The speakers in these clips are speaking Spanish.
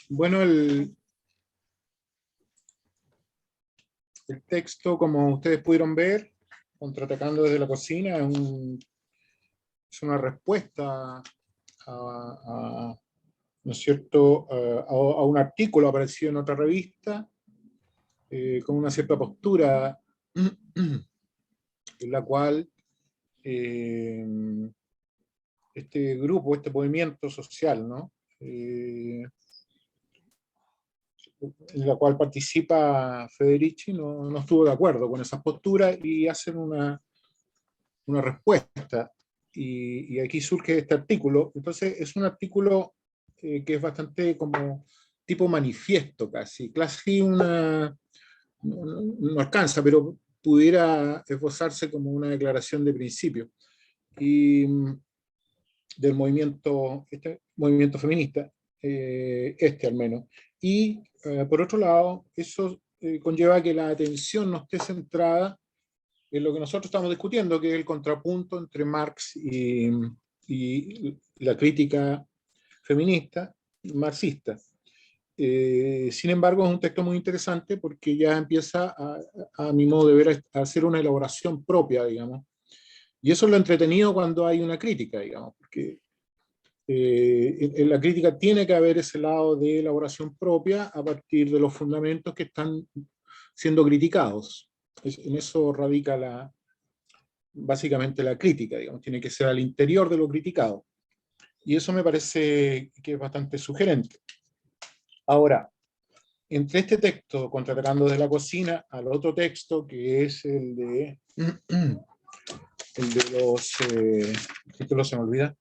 Bueno, el texto, como ustedes pudieron ver, Contraatacando desde la cocina, es una respuesta ¿no es cierto?, a un artículo aparecido en otra revista, con una cierta postura en la cual este grupo, este movimiento social, ¿no?, en la cual participa Federici, no estuvo de acuerdo con esas posturas y hacen una respuesta. Y aquí surge este artículo. Entonces es un artículo que es bastante como tipo manifiesto casi no alcanza, pero pudiera esbozarse como una declaración de principio y del este movimiento feminista, al menos. Y por otro lado, eso conlleva que la atención no esté centrada en lo que nosotros estamos discutiendo, que es el contrapunto entre Marx y la crítica feminista marxista. Sin embargo, es un texto muy interesante porque ya empieza, a mi modo de ver, a hacer una elaboración propia, digamos. Y eso es lo entretenido cuando hay una crítica, digamos, porque en la crítica tiene que haber ese lado de elaboración propia a partir de los fundamentos que están siendo criticados. En eso radica básicamente la crítica, digamos, tiene que ser al interior de lo criticado. Y eso me parece que es bastante sugerente. Ahora, entre este texto, Contraatacando desde la cocina, al otro texto, que es el de los, título se me olvida,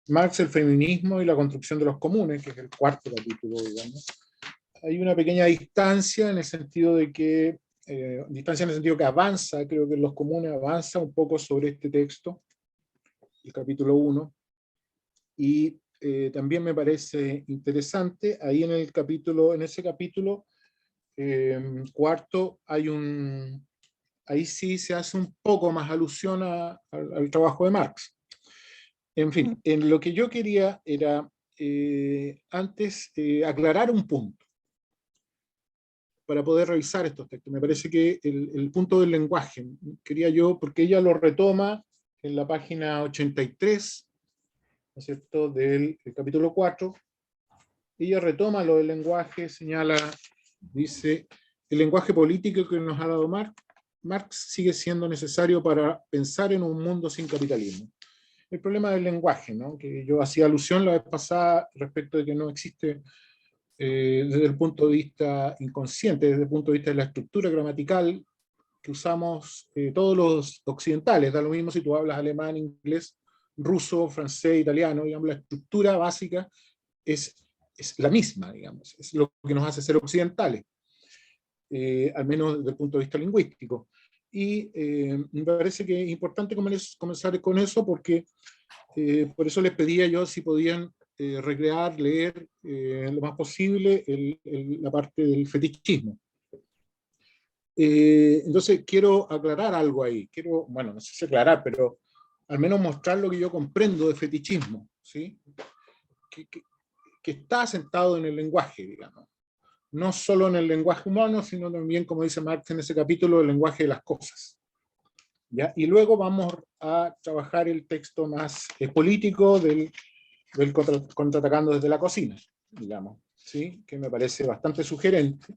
Marx, el feminismo y la construcción de los comunes, que es el cuarto capítulo, digamos, hay una pequeña distancia en el sentido de que, distancia en el sentido que avanza, creo que en los comunes avanza un poco sobre este texto, el capítulo 1, y también me parece interesante, ahí en ese capítulo cuarto, ahí sí se hace un poco más alusión al trabajo de Marx. En fin, en lo que yo quería era antes aclarar un punto para poder revisar estos textos. Me parece que el punto del lenguaje, quería yo, porque ella lo retoma en la página 83, ¿no es cierto?, del capítulo 4, ella retoma lo del lenguaje, señala, dice, el lenguaje político que nos ha dado Marx sigue siendo necesario para pensar en un mundo sin capitalismo. El problema del lenguaje, ¿no?, que yo hacía alusión la vez pasada respecto de que no existe desde el punto de vista inconsciente, desde el punto de vista de la estructura gramatical que usamos todos los occidentales, da lo mismo si tú hablas alemán, inglés, ruso, francés, italiano, digamos, la estructura básica es la misma, digamos, es lo que nos hace ser occidentales, al menos desde el punto de vista lingüístico. Y me parece que es importante comenzar con eso porque por eso les pedía yo si podían recrear, leer lo más posible la parte del fetichismo. Entonces quiero aclarar algo ahí, bueno, no sé si aclarar, pero al menos mostrar lo que yo comprendo de fetichismo, ¿sí? Que está asentado en el lenguaje, digamos. No solo en el lenguaje humano, sino también, como dice Marx en ese capítulo, el lenguaje de las cosas. ¿Ya? Y luego vamos a trabajar el texto más político del Contraatacando desde la cocina, digamos, ¿sí? Que me parece bastante sugerente,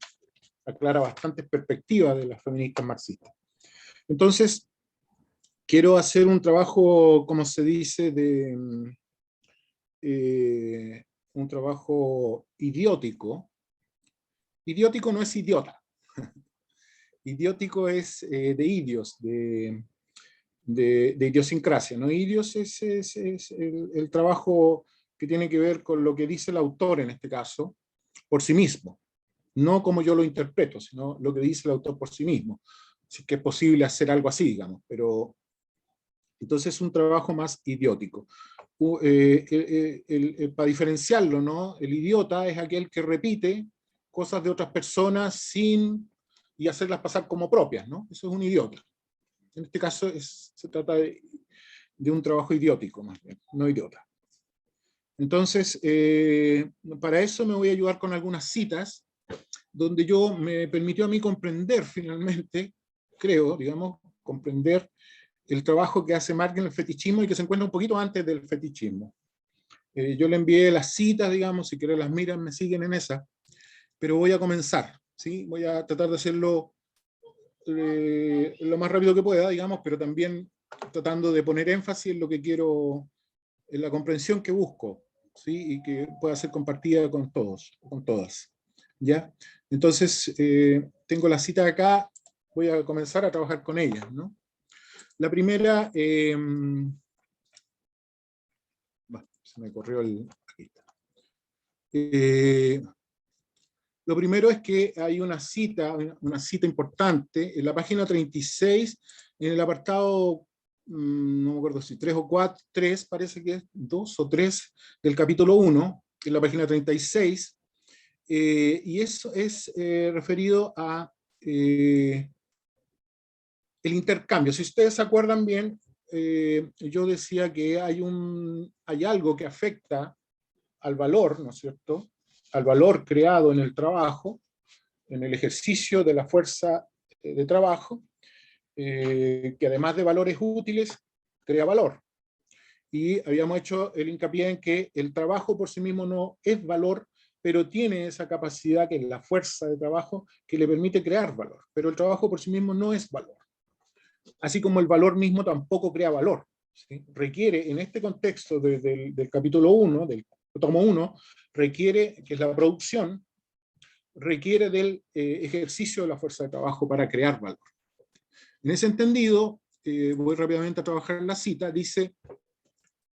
aclara bastantes perspectivas de las feministas marxistas. Entonces, quiero hacer un trabajo, como se dice, un trabajo idiótico. Idiótico no es idiota. Idiótico es de idios, de idiosincrasia, ¿no? Idios es el trabajo que tiene que ver con lo que dice el autor en este caso, por sí mismo. No como yo lo interpreto, sino lo que dice el autor por sí mismo. Si es que es posible hacer algo así, digamos, pero entonces es un trabajo más idiótico. Para diferenciarlo, ¿no? El idiota es aquel que repite cosas de otras personas y hacerlas pasar como propias, ¿no? Eso es un idiota. En este caso se trata de un trabajo idiótico, más bien, no idiota. Entonces, para eso me voy a ayudar con algunas citas, donde yo me permitió a mí comprender finalmente, creo, digamos, comprender el trabajo que hace Marx en el fetichismo y que se encuentra un poquito antes del fetichismo. Yo le envié las citas, digamos, si quieren las miran, me siguen en esa, pero voy a comenzar, ¿sí? Voy a tratar de hacerlo lo más rápido que pueda, digamos, pero también tratando de poner énfasis en lo que quiero, en la comprensión que busco, ¿sí? Y que pueda ser compartida con todos, con todas, ¿ya? Entonces, tengo la cita acá, voy a comenzar a trabajar con ellas, ¿no? La primera, se me corrió el... Aquí está. Lo primero es que hay una cita importante en la página 36, en el apartado, no me acuerdo si 3 o 4, 3, parece que es 2 o 3 del capítulo 1, en la página 36, y eso es referido a el intercambio. Si ustedes se acuerdan bien, yo decía que hay algo que afecta al valor, ¿no es cierto?, al valor creado en el trabajo, en el ejercicio de la fuerza de trabajo, que además de valores útiles, crea valor. Y habíamos hecho el hincapié en que el trabajo por sí mismo no es valor, pero tiene esa capacidad, que es la fuerza de trabajo, que le permite crear valor. Pero el trabajo por sí mismo no es valor. Así como el valor mismo tampoco crea valor, ¿sí? Requiere, en este contexto del capítulo 1, del tomo 1, requiere, que es la producción, requiere del ejercicio de la fuerza de trabajo para crear valor. En ese entendido, voy rápidamente a trabajar en la cita, dice,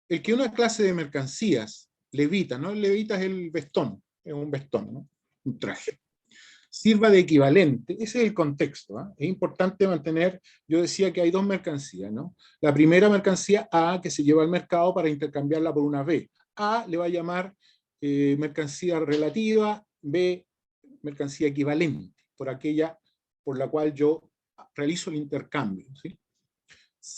el que una clase de mercancías levita, ¿no? El levita es el vestón, es un vestón, ¿no? Un traje. Sirva de equivalente, ese es el contexto, ¿eh? Es importante mantener, yo decía que hay dos mercancías, ¿no? La primera mercancía A, que se lleva al mercado para intercambiarla por una B. A le va a llamar mercancía relativa, B mercancía equivalente, por aquella por la cual yo realizo el intercambio, ¿sí?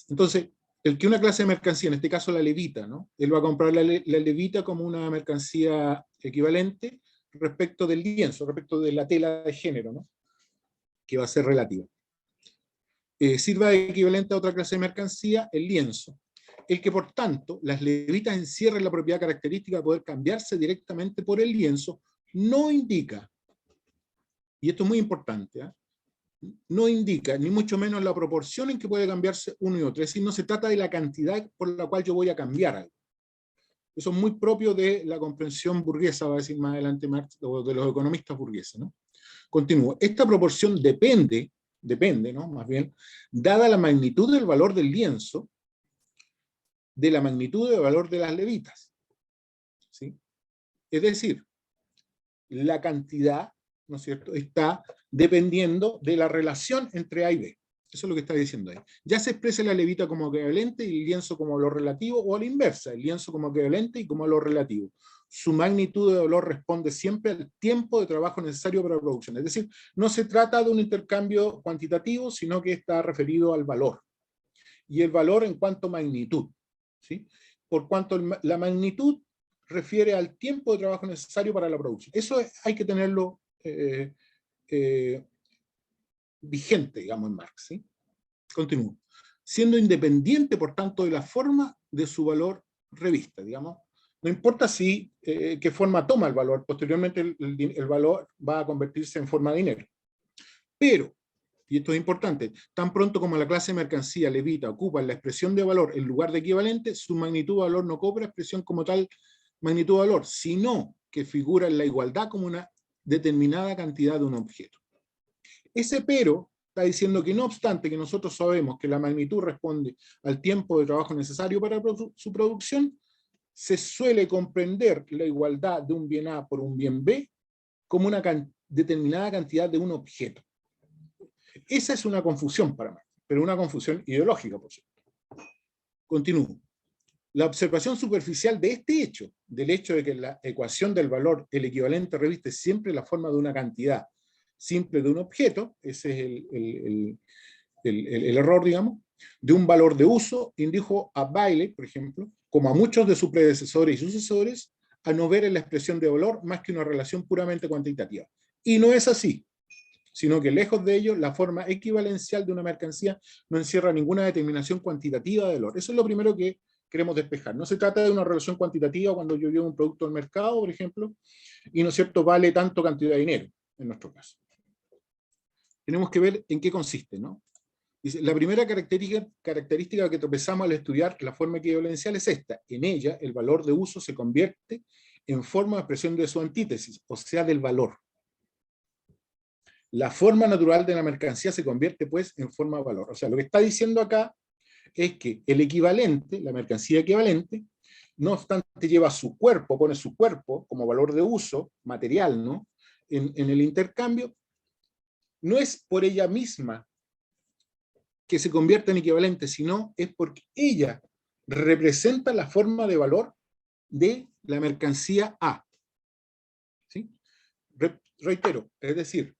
Entonces, el que una clase de mercancía, en este caso la levita, ¿no? Él va a comprar la levita como una mercancía equivalente respecto del lienzo, respecto de la tela de género, ¿no? Que va a ser relativa. Sirva de equivalente a otra clase de mercancía, el lienzo. El que, por tanto, las levitas encierren la propiedad característica de poder cambiarse directamente por el lienzo, no indica, y esto es muy importante, ¿eh? No indica, ni mucho menos la proporción en que puede cambiarse uno y otro. Es decir, no se trata de la cantidad por la cual yo voy a cambiar algo. Eso es muy propio de la comprensión burguesa, va a decir más adelante Marx, o de los economistas burgueses, ¿no? Continúo. Esta proporción depende, ¿no? Más bien, dada la magnitud del valor del lienzo, de la magnitud del valor de las levitas, ¿sí? Es decir, la cantidad, ¿no es cierto?, está dependiendo de la relación entre A y B. Eso es lo que está diciendo ahí. Ya se expresa la levita como equivalente y el lienzo como lo relativo, o a la inversa, el lienzo como equivalente y como lo relativo. Su magnitud de valor responde siempre al tiempo de trabajo necesario para la producción. Es decir, no se trata de un intercambio cuantitativo, sino que está referido al valor. Y el valor en cuanto a magnitud, ¿sí? Por cuanto la magnitud refiere al tiempo de trabajo necesario para la producción. Eso hay que tenerlo vigente, digamos, en Marx, ¿sí? Continúo. Siendo independiente, por tanto, de la forma de su valor revista, digamos. No importa si qué forma toma el valor, posteriormente el valor va a convertirse en forma de dinero. Pero, y esto es importante, tan pronto como la clase de mercancía levita ocupa la expresión de valor en lugar de equivalente, su magnitud de valor no cobra expresión como tal magnitud de valor, sino que figura en la igualdad como una determinada cantidad de un objeto. Ese pero está diciendo que no obstante que nosotros sabemos que la magnitud responde al tiempo de trabajo necesario para su producción, se suele comprender la igualdad de un bien A por un bien B como una determinada cantidad de un objeto. Esa es una confusión para mí, pero una confusión ideológica, por cierto. Continúo. La observación superficial de este hecho, del hecho de que la ecuación del valor, el equivalente reviste siempre la forma de una cantidad simple de un objeto, ese es el error, digamos, de un valor de uso, indujo a Bailey, por ejemplo, como a muchos de sus predecesores y sucesores, a no ver en la expresión de valor más que una relación puramente cuantitativa. Y no es así, sino que lejos de ello, la forma equivalencial de una mercancía no encierra ninguna determinación cuantitativa de valor. Eso es lo primero que queremos despejar. No se trata de una relación cuantitativa cuando yo llevo un producto al mercado, por ejemplo, y no es cierto, vale tanto cantidad de dinero, en nuestro caso. Tenemos que ver en qué consiste, ¿no? Dice, la primera característica que tropezamos al estudiar la forma equivalencial es esta. En ella, el valor de uso se convierte en forma de expresión de su antítesis, o sea, del valor. La forma natural de la mercancía se convierte, pues, en forma de valor. O sea, lo que está diciendo acá es que el equivalente, la mercancía equivalente, no obstante lleva su cuerpo, pone su cuerpo como valor de uso material, ¿no? En el intercambio, no es por ella misma que se convierte en equivalente, sino es porque ella representa la forma de valor de la mercancía A. ¿Sí? Reitero, es decir,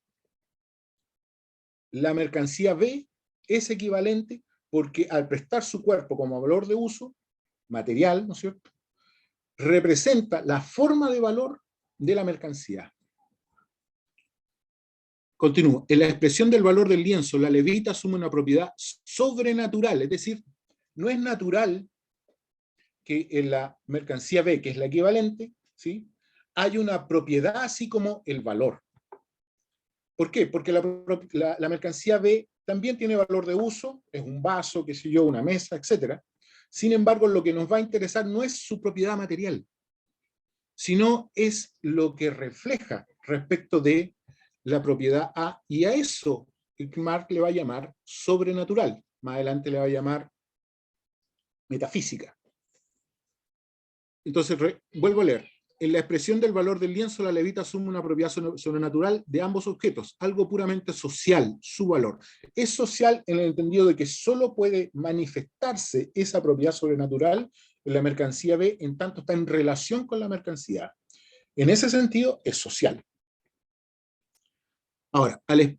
la mercancía B es equivalente porque al prestar su cuerpo como valor de uso, material, ¿no es cierto?, representa la forma de valor de la mercancía. Continúo. En la expresión del valor del lienzo, la levita asume una propiedad sobrenatural, es decir, no es natural que en la mercancía B, que es la equivalente, ¿sí?, hay una propiedad así como el valor. ¿Por qué? Porque la mercancía B también tiene valor de uso, es un vaso, qué sé yo, una mesa, etc. Sin embargo, lo que nos va a interesar no es su propiedad material, sino es lo que refleja respecto de la propiedad A, y a eso Marx le va a llamar sobrenatural. Más adelante le va a llamar metafísica. Entonces, vuelvo a leer. En la expresión del valor del lienzo, la levita asume una propiedad sobrenatural de ambos objetos, algo puramente social, su valor. Es social en el entendido de que solo puede manifestarse esa propiedad sobrenatural en la mercancía B, en tanto está en relación con la mercancía A. En ese sentido, es social. Ahora, al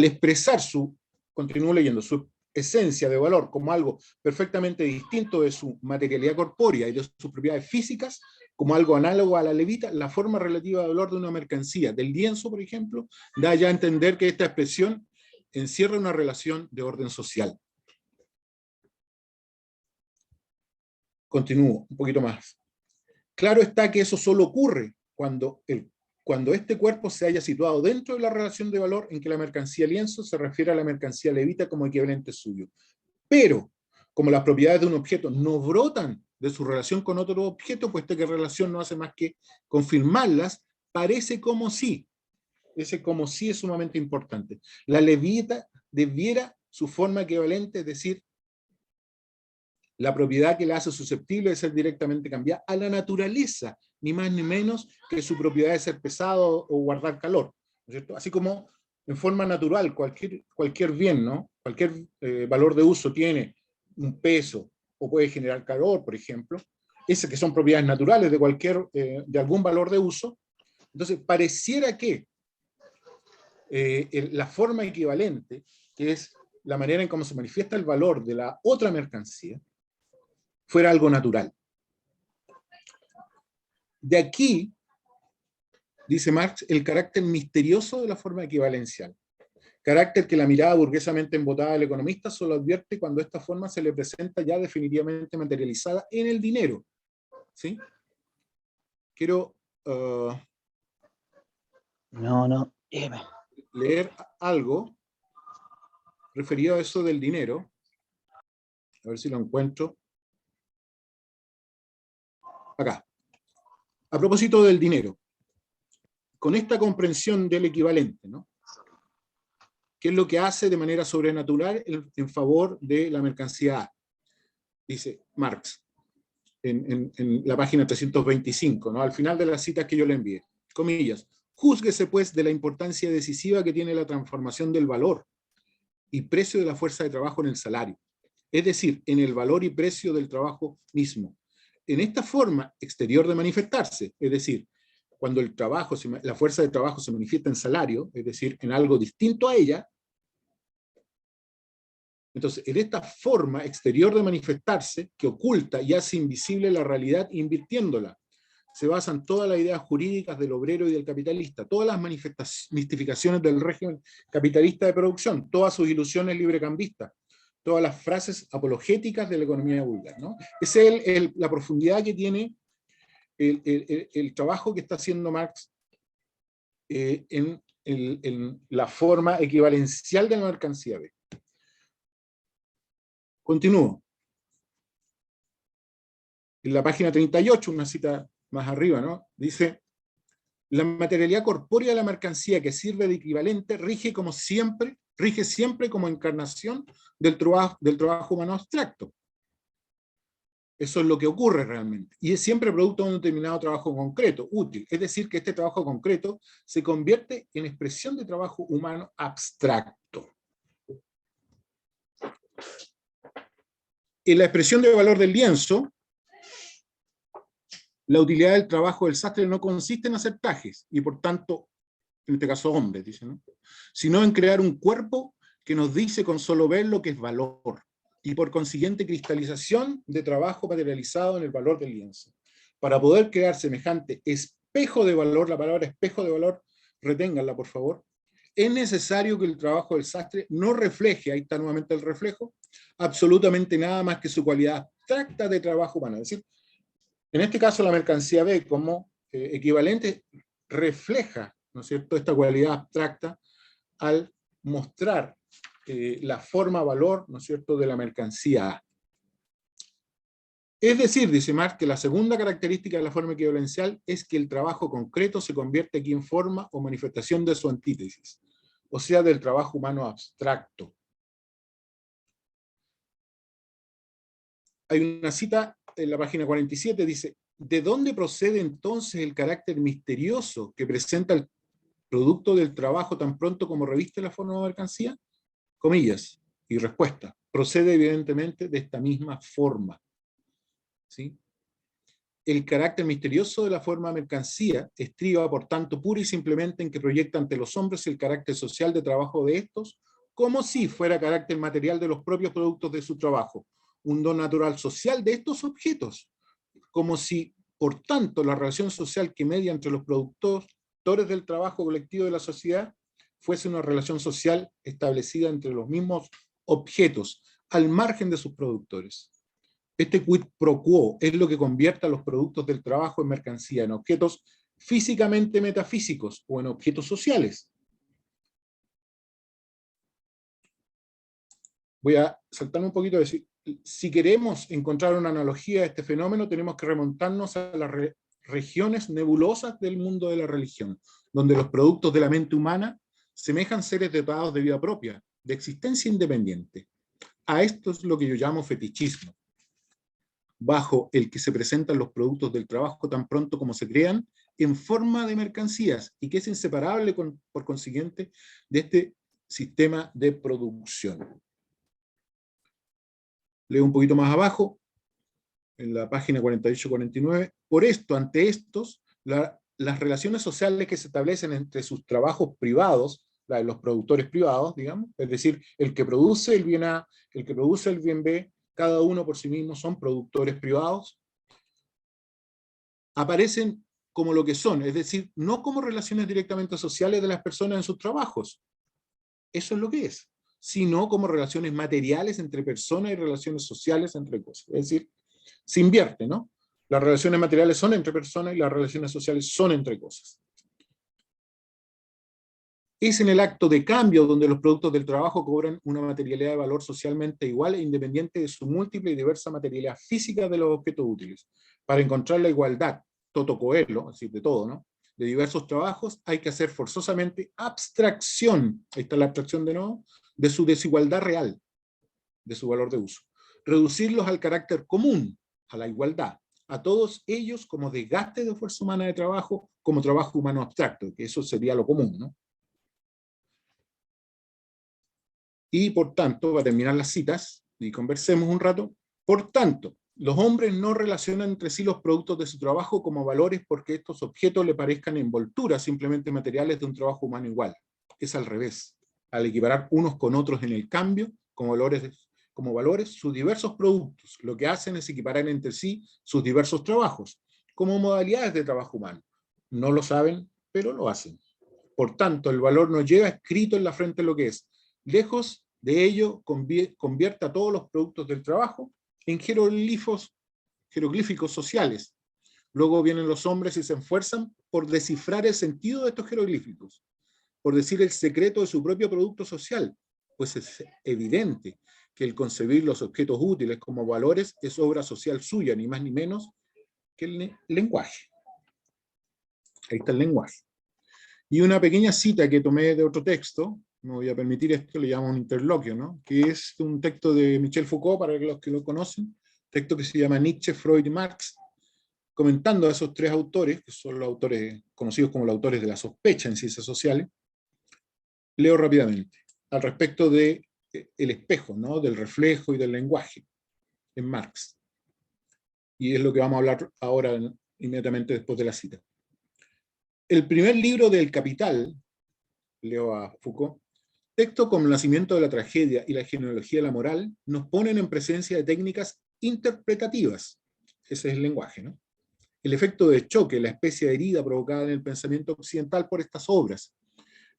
expresar continúo leyendo, su esencia de valor como algo perfectamente distinto de su materialidad corpórea y de sus propiedades físicas, como algo análogo a la levita, la forma relativa de valor de una mercancía, del lienzo, por ejemplo, da ya a entender que esta expresión encierra una relación de orden social. Continúo un poquito más. Claro está que eso solo ocurre cuando este cuerpo se haya situado dentro de la relación de valor en que la mercancía lienzo se refiere a la mercancía levita como equivalente suyo. Pero, como las propiedades de un objeto no brotan de su relación con otro objeto, puesto que relación no hace más que confirmarlas, parece como si. Ese como si es sumamente importante. La levita debiera su forma equivalente, es decir, la propiedad que la hace susceptible de ser directamente cambiada a la naturaleza, ni más ni menos que su propiedad de ser pesado o guardar calor, ¿no es cierto? Así como en forma natural cualquier bien, ¿no?, cualquier valor de uso tiene un peso o puede generar calor, por ejemplo, esas que son propiedades naturales de algún valor de uso. Entonces pareciera que la forma equivalente, que es la manera en cómo se manifiesta el valor de la otra mercancía, fuera algo natural. De aquí, dice Marx, el carácter misterioso de la forma equivalencial. Carácter que la mirada burguesamente embotada del economista solo advierte cuando esta forma se le presenta ya definitivamente materializada en el dinero. ¿Sí? Quiero leer algo referido a eso del dinero. A ver si lo encuentro. Acá. A propósito del dinero. Con esta comprensión del equivalente, ¿no?, ¿qué es lo que hace de manera sobrenatural en favor de la mercancía A? Dice Marx en la página 325, ¿no?, al final de las citas que yo le envié. Comillas. Júzguese pues de la importancia decisiva que tiene la transformación del valor y precio de la fuerza de trabajo en el salario, es decir, en el valor y precio del trabajo mismo. En esta forma exterior de manifestarse, es decir, cuando la fuerza de trabajo se manifiesta en salario, es decir, en algo distinto a ella, Entonces, en esta forma exterior de manifestarse, que oculta y hace invisible la realidad invirtiéndola, se basan todas las ideas jurídicas del obrero y del capitalista, todas las mistificaciones del régimen capitalista de producción, todas sus ilusiones librecambistas, todas las frases apologéticas de la economía vulgar, ¿no? Esa es la profundidad que tiene el trabajo que está haciendo Marx en la forma equivalencial de la mercancía B. Continúo. En la página 38, una cita más arriba, ¿no? Dice: la materialidad corpórea de la mercancía que sirve de equivalente rige siempre como encarnación del trabajo humano abstracto. Eso es lo que ocurre realmente. Y es siempre producto de un determinado trabajo concreto, útil. Es decir, que este trabajo concreto se convierte en expresión de trabajo humano abstracto. En la expresión de valor del lienzo, la utilidad del trabajo del sastre no consiste en hacer trajes, y por tanto, en este caso hombres, dice, ¿no?, sino en crear un cuerpo que nos dice con solo ver lo que es valor, y por consiguiente cristalización de trabajo materializado en el valor del lienzo. Para poder crear semejante espejo de valor, la palabra espejo de valor, reténganla por favor, es necesario que el trabajo del sastre no refleje, ahí está nuevamente el reflejo, absolutamente nada más que su cualidad abstracta de trabajo humano. Es decir, en este caso la mercancía B como equivalente refleja, ¿no es cierto?, esta cualidad abstracta al mostrar la forma valor, ¿no es cierto?, de la mercancía A. Es decir, dice Marx, que la segunda característica de la forma equivalencial es que el trabajo concreto se convierte aquí en forma o manifestación de su antítesis, o sea, del trabajo humano abstracto. Hay una cita en la página 47, dice: ¿de dónde procede entonces el carácter misterioso que presenta el producto del trabajo tan pronto como reviste la forma de mercancía? Comillas, y respuesta: procede evidentemente de esta misma forma. ¿Sí? El carácter misterioso de la forma mercancía estriba, por tanto, pura y simplemente en que proyecta ante los hombres el carácter social de trabajo de estos, como si fuera carácter material de los propios productos de su trabajo, un don natural social de estos objetos, como si, por tanto, la relación social que media entre los productores del trabajo colectivo de la sociedad fuese una relación social establecida entre los mismos objetos, al margen de sus productores. Este quid pro quo es lo que convierte a los productos del trabajo en mercancía, en objetos físicamente metafísicos o en objetos sociales. Voy a saltarme un poquito a decir, si queremos encontrar una analogía a este fenómeno, tenemos que remontarnos a las regiones nebulosas del mundo de la religión, donde los productos de la mente humana semejan seres dotados de vida propia, de existencia independiente. A esto es lo que yo llamo fetichismo, bajo el que se presentan los productos del trabajo tan pronto como se crean, en forma de mercancías, y que es inseparable, por consiguiente, de este sistema de producción. Leo un poquito más abajo, en la página 48-49, por esto, ante estos, las relaciones sociales que se establecen entre sus trabajos privados, la de los productores privados, digamos, es decir, el que produce el bien A, el que produce el bien B, cada uno por sí mismo son productores privados, aparecen como lo que son, es decir, no como relaciones directamente sociales de las personas en sus trabajos, eso es lo que es, sino como relaciones materiales entre personas y relaciones sociales entre cosas, es decir, se invierte, ¿no? Las relaciones materiales son entre personas y las relaciones sociales son entre cosas. Es en el acto de cambio donde los productos del trabajo cobran una materialidad de valor socialmente igual e independiente de su múltiple y diversa materialidad física de los objetos útiles. Para encontrar la igualdad, Toto Coelho, es decir, de todo, ¿no?, de diversos trabajos, hay que hacer forzosamente abstracción, ahí está la abstracción de nuevo, de su desigualdad real, de su valor de uso. Reducirlos al carácter común, a la igualdad, a todos ellos como desgaste de fuerza humana de trabajo, como trabajo humano abstracto, que eso sería lo común, ¿no? Y por tanto, para terminar las citas, y conversemos un rato, por tanto, los hombres no relacionan entre sí los productos de su trabajo como valores porque estos objetos le parezcan envolturas simplemente materiales de un trabajo humano igual. Es al revés. Al equiparar unos con otros en el cambio, como valores como valores sus diversos productos. Lo que hacen es equiparar entre sí sus diversos trabajos, como modalidades de trabajo humano. No lo saben, pero lo hacen. Por tanto, el valor no lleva escrito en la frente lo que es. Lejos de ello, convierte a todos los productos del trabajo en jeroglíficos sociales. Luego vienen los hombres y se esfuerzan por descifrar el sentido de estos jeroglíficos, por decir el secreto de su propio producto social, pues es evidente que el concebir los objetos útiles como valores es obra social suya, ni más ni menos que el lenguaje. Ahí está el lenguaje. Y una pequeña cita que tomé de otro texto, me voy a permitir esto, le llamo un interloquio, ¿no? Que es un texto de Michel Foucault, para los que lo conocen, texto que se llama Nietzsche, Freud y Marx, comentando a esos tres autores, que son los autores conocidos como los autores de la sospecha en ciencias sociales. Leo rápidamente, al respecto de el espejo, ¿no? Del reflejo y del lenguaje, en Marx. Y es lo que vamos a hablar ahora, inmediatamente después de la cita. El primer libro del Capital, leo a Foucault, texto como el nacimiento de la tragedia y la genealogía de la moral, nos ponen en presencia de técnicas interpretativas. Ese es el lenguaje, ¿no? El efecto de choque, la especie de herida provocada en el pensamiento occidental por estas obras,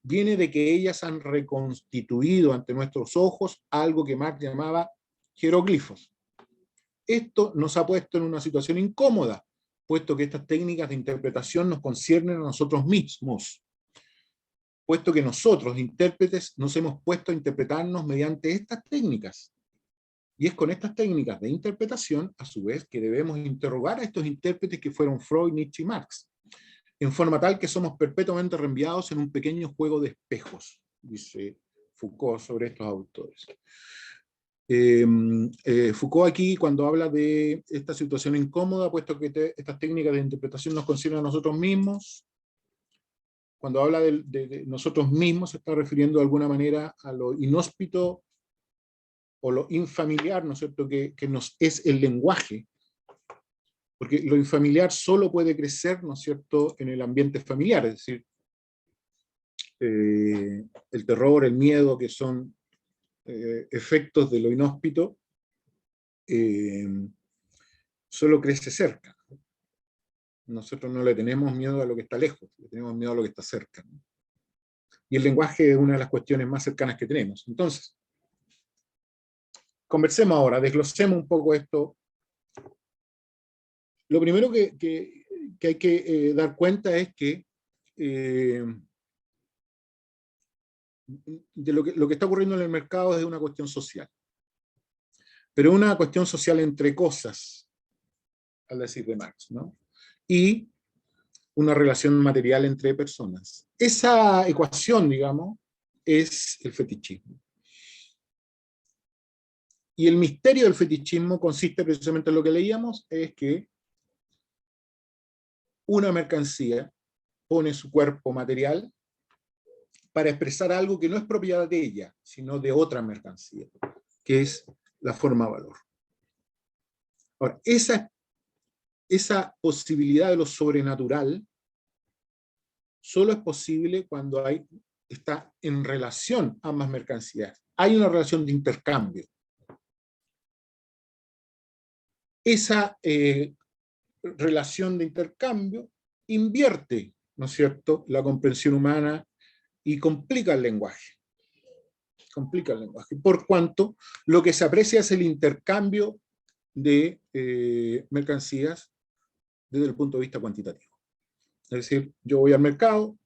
viene de que ellas han reconstituido ante nuestros ojos algo que Marx llamaba jeroglifos. Esto nos ha puesto en una situación incómoda, puesto que estas técnicas de interpretación nos conciernen a nosotros mismos, puesto que nosotros, intérpretes, nos hemos puesto a interpretarnos mediante estas técnicas. Y es con estas técnicas de interpretación, a su vez, que debemos interrogar a estos intérpretes que fueron Freud, Nietzsche y Marx, en forma tal que somos perpetuamente reenviados en un pequeño juego de espejos, dice Foucault sobre estos autores. Foucault aquí, cuando habla de esta situación incómoda, puesto que estas técnicas de interpretación nos conciernen a nosotros mismos, cuando habla de nosotros mismos, se está refiriendo de alguna manera a lo inhóspito o lo infamiliar, ¿no es cierto?, que nos es el lenguaje, porque lo infamiliar solo puede crecer, ¿no es cierto?, en el ambiente familiar, es decir, el terror, el miedo, que son efectos de lo inhóspito, solo crece cerca. Nosotros no le tenemos miedo a lo que está lejos, le tenemos miedo a lo que está cerca, ¿no? Y el lenguaje es una de las cuestiones más cercanas que tenemos. Entonces, conversemos ahora, desglosemos un poco esto. Lo primero que hay que dar cuenta es que de lo que está ocurriendo en el mercado es una cuestión social. Pero una cuestión social entre cosas, al decir de Marx, ¿no? Y una relación material entre personas. Esa ecuación, digamos, es el fetichismo. Y el misterio del fetichismo consiste precisamente en lo que leíamos, es que una mercancía pone su cuerpo material para expresar algo que no es propiedad de ella, sino de otra mercancía, que es la forma valor. Ahora, esa posibilidad de lo sobrenatural solo es posible cuando está en relación ambas mercancías. Hay una relación de intercambio. Esa relación de intercambio invierte, ¿no es cierto?, la comprensión humana y complica el lenguaje. Complica el lenguaje, por cuanto lo que se aprecia es el intercambio de mercancías desde el punto de vista cuantitativo. Es decir, yo voy al mercado,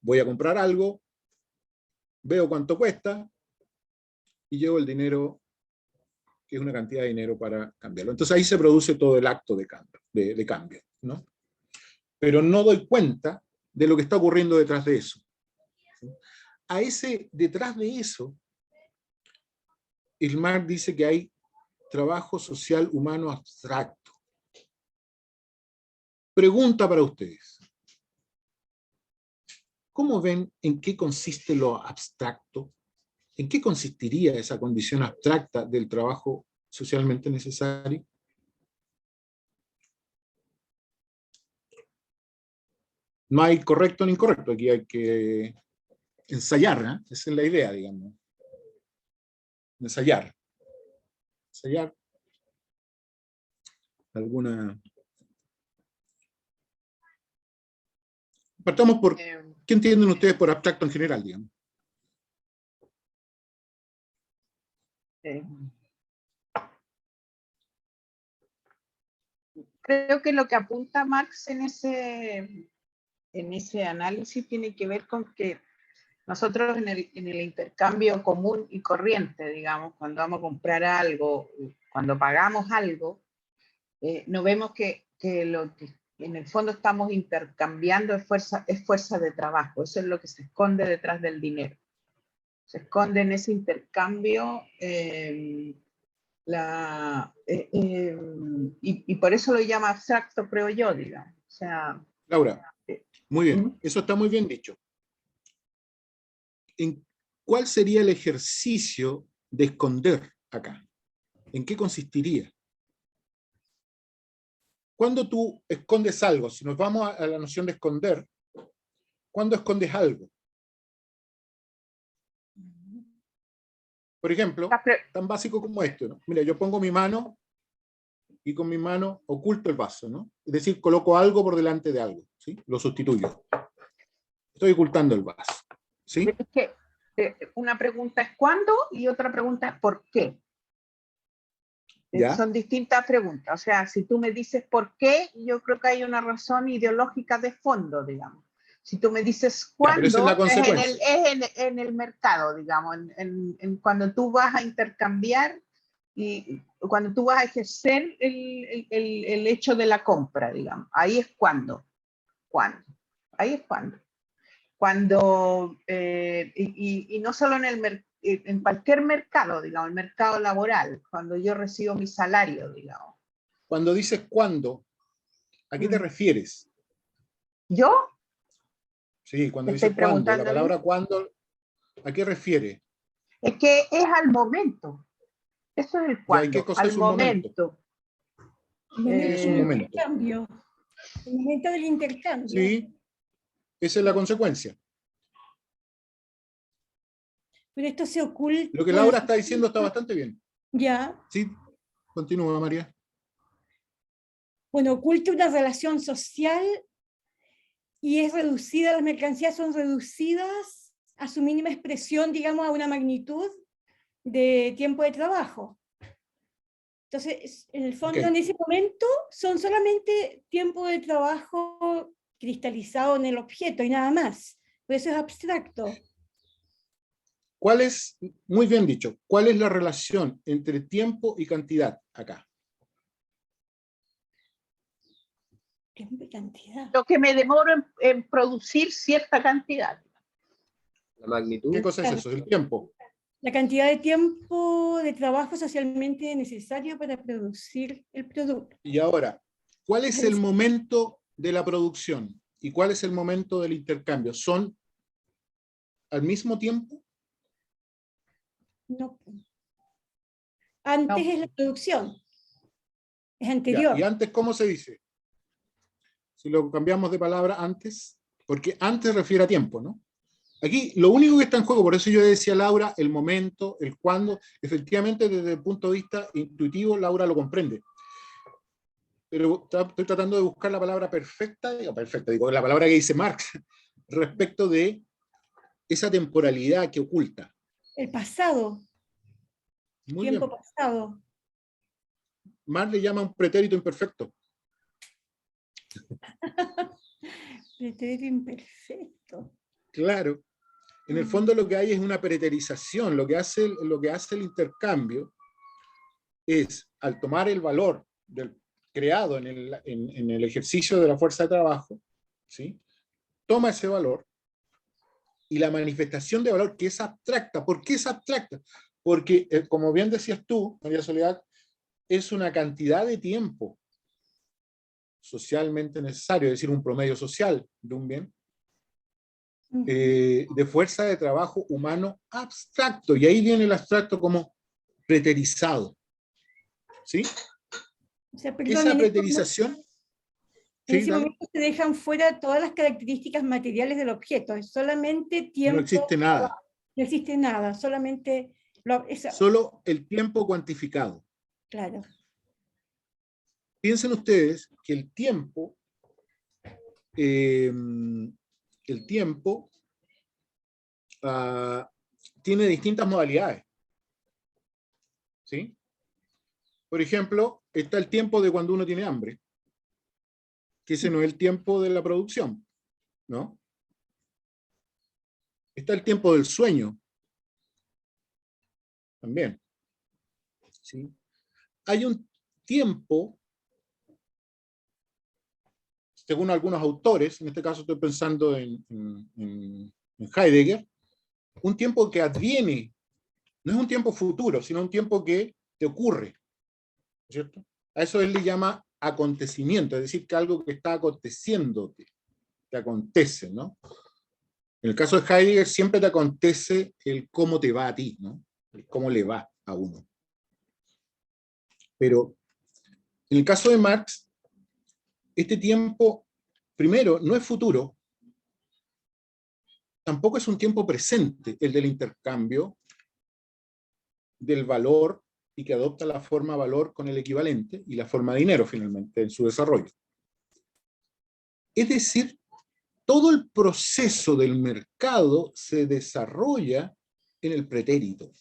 voy a comprar algo, veo cuánto cuesta y llevo el dinero, que es una cantidad de dinero, para cambiarlo. Entonces ahí se produce todo el acto de cambio, ¿no? Pero no doy cuenta de lo que está ocurriendo detrás de eso. Detrás de eso, Marx dice que hay trabajo social humano abstracto. Pregunta para ustedes. ¿Cómo ven en qué consiste lo abstracto? ¿En qué consistiría esa condición abstracta del trabajo socialmente necesario? No hay correcto ni incorrecto, aquí hay que ensayar, ¿eh? Esa es la idea, digamos. ensayar. Ensayar alguna... Partamos por... ¿Qué entienden ustedes por abstracto en general, digamos? Creo que lo que apunta Marx en ese análisis tiene que ver con que nosotros en el intercambio común y corriente, digamos, cuando vamos a comprar algo, cuando pagamos algo, no vemos que lo que en el fondo estamos intercambiando es fuerza de trabajo. Eso es lo que se esconde detrás del dinero. Se esconde en ese intercambio y por eso lo llama abstracto, creo yo, digamos. O sea, Laura, muy bien, eso está muy bien dicho. ¿Cuál sería el ejercicio de esconder acá? ¿En qué consistiría? Cuando tú escondes algo, si nos vamos a la noción de esconder, ¿cuándo escondes algo? Por ejemplo, tan básico como esto, ¿no? Mira, yo pongo mi mano y con mi mano oculto el vaso, ¿no? Es decir, coloco algo por delante de algo, ¿sí? Lo sustituyo. Estoy ocultando el vaso, ¿sí? Es que una pregunta es ¿cuándo? Y otra pregunta es ¿por qué? Son distintas preguntas. O sea, si tú me dices ¿por qué? Yo creo que hay una razón ideológica de fondo, digamos. Si tú me dices ¿cuándo? Es la consecuencia. Es en el mercado, digamos, cuando tú vas a intercambiar y cuando tú vas a ejercer el hecho de la compra, digamos. Ahí es cuando. ¿Cuándo? Ahí es cuando. Cuando, y no solo en cualquier mercado, digamos, el mercado laboral, cuando yo recibo mi salario, digamos. Cuando dices cuándo, ¿a qué te refieres? ¿Yo? Sí, cuando dices cuándo, la palabra cuándo, ¿a qué refiere? Es que es al momento. Eso es el cuándo. ¿Y qué cosa al es un momento? Es un momento. Intercambio. El momento del intercambio. Sí, esa es la consecuencia. Pero esto se oculta. Lo que Laura está diciendo está bastante bien. Ya. Sí, continúa, María. Bueno, oculta una relación social y es reducida, las mercancías son reducidas a su mínima expresión, digamos, a una magnitud de tiempo de trabajo. Entonces, en el fondo, en ese momento, son solamente tiempo de trabajo cristalizado en el objeto y nada más. Por eso es abstracto. ¿Cuál es, muy bien dicho, cuál es la relación entre tiempo y cantidad acá? Tiempo y cantidad. Lo que me demoro en producir cierta cantidad. La magnitud. ¿Qué cosa es eso? El tiempo. La cantidad de tiempo de trabajo socialmente necesario para producir el producto. Y ahora, ¿cuál es el momento de la producción y cuál es el momento del intercambio? ¿Son al mismo tiempo? No. Antes No. es la producción. Es anterior. ¿Y antes cómo se dice? Si lo cambiamos de palabra antes, porque antes refiere a tiempo, ¿no? Aquí lo único que está en juego, por eso yo decía Laura, el momento, el cuándo, efectivamente desde el punto de vista intuitivo Laura lo comprende. Pero estoy tratando de buscar la palabra perfecta, digo, la palabra que dice Marx, respecto de esa temporalidad que oculta. El pasado. Muy tiempo bien. pasado. Marx le llama un pretérito imperfecto. Pretérito imperfecto. Claro. En el fondo lo que hay es una preterización. Lo que hace el intercambio es, al tomar el valor creado en el ejercicio de la fuerza de trabajo, ¿sí? Toma ese valor y la manifestación de valor que es abstracta. ¿Por qué es abstracta? Porque, como bien decías tú, María Soledad, es una cantidad de tiempo socialmente necesario, es decir, un promedio social de un bien, de fuerza de trabajo humano abstracto. Y ahí viene el abstracto como preterizado. ¿Sí? O sea, perdón, Esa preterización... En ese momento se dejan fuera todas las características materiales del objeto, es solamente tiempo. No existe nada. No existe nada, solamente Solo el tiempo cuantificado. Claro. Piensen ustedes que el tiempo tiene distintas modalidades. ¿Sí? Por ejemplo, está el tiempo de cuando uno tiene hambre, que ese no es el tiempo de la producción, ¿no? Está el tiempo del sueño, también. ¿Sí? Hay un tiempo, según algunos autores, en este caso estoy pensando en Heidegger, un tiempo que adviene, no es un tiempo futuro, sino un tiempo que te ocurre, ¿cierto? A eso él le llama acontecimiento, es decir, que algo que está aconteciendo, te acontece, ¿no? En el caso de Heidegger siempre te acontece el cómo te va a ti, ¿no? El cómo le va a uno. Pero en el caso de Marx, este tiempo, primero, no es futuro, tampoco es un tiempo presente, el del intercambio del valor y que adopta la forma valor con el equivalente y la forma dinero, finalmente, en su desarrollo. Es decir, todo el proceso del mercado se desarrolla en el pretérito,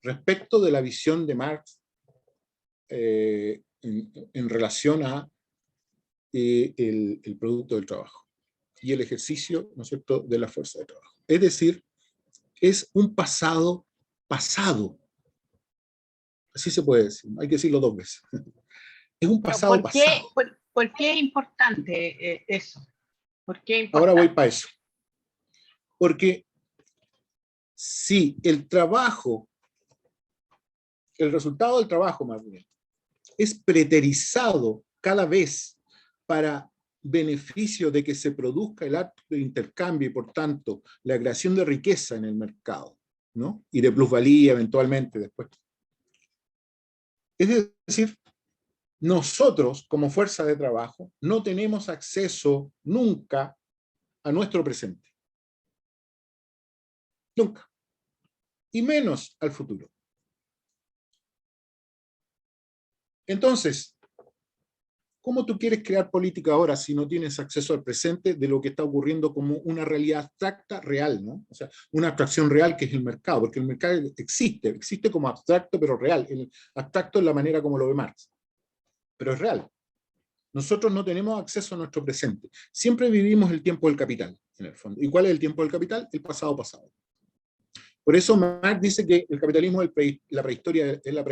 respecto de la visión de Marx en relación a el producto del trabajo y el ejercicio, ¿no es cierto?, de la fuerza de trabajo. Es decir, es un pasado pasado. Así se puede decir, hay que decirlo dos veces. Es un pasado pasado. ¿Por qué es importante eso? ¿Por qué es Ahora importante? voy para eso. Porque si el trabajo, el resultado del trabajo más bien, es preterizado cada vez para beneficio de que se produzca el acto de intercambio y por tanto la creación de riqueza en el mercado, ¿no? Y de plusvalía eventualmente después. Es decir, nosotros como fuerza de trabajo no tenemos acceso nunca a nuestro presente. Nunca. Y menos al futuro. Entonces, ¿cómo tú quieres crear política ahora si no tienes acceso al presente de lo que está ocurriendo como una realidad abstracta real, ¿no? O sea, una abstracción real que es el mercado, porque el mercado existe como abstracto pero real. El abstracto es la manera como lo ve Marx, pero es real. Nosotros no tenemos acceso a nuestro presente. Siempre vivimos el tiempo del capital, en el fondo. ¿Y cuál es el tiempo del capital? El pasado pasado. Por eso Marx dice que el capitalismo es la prehistoria, es la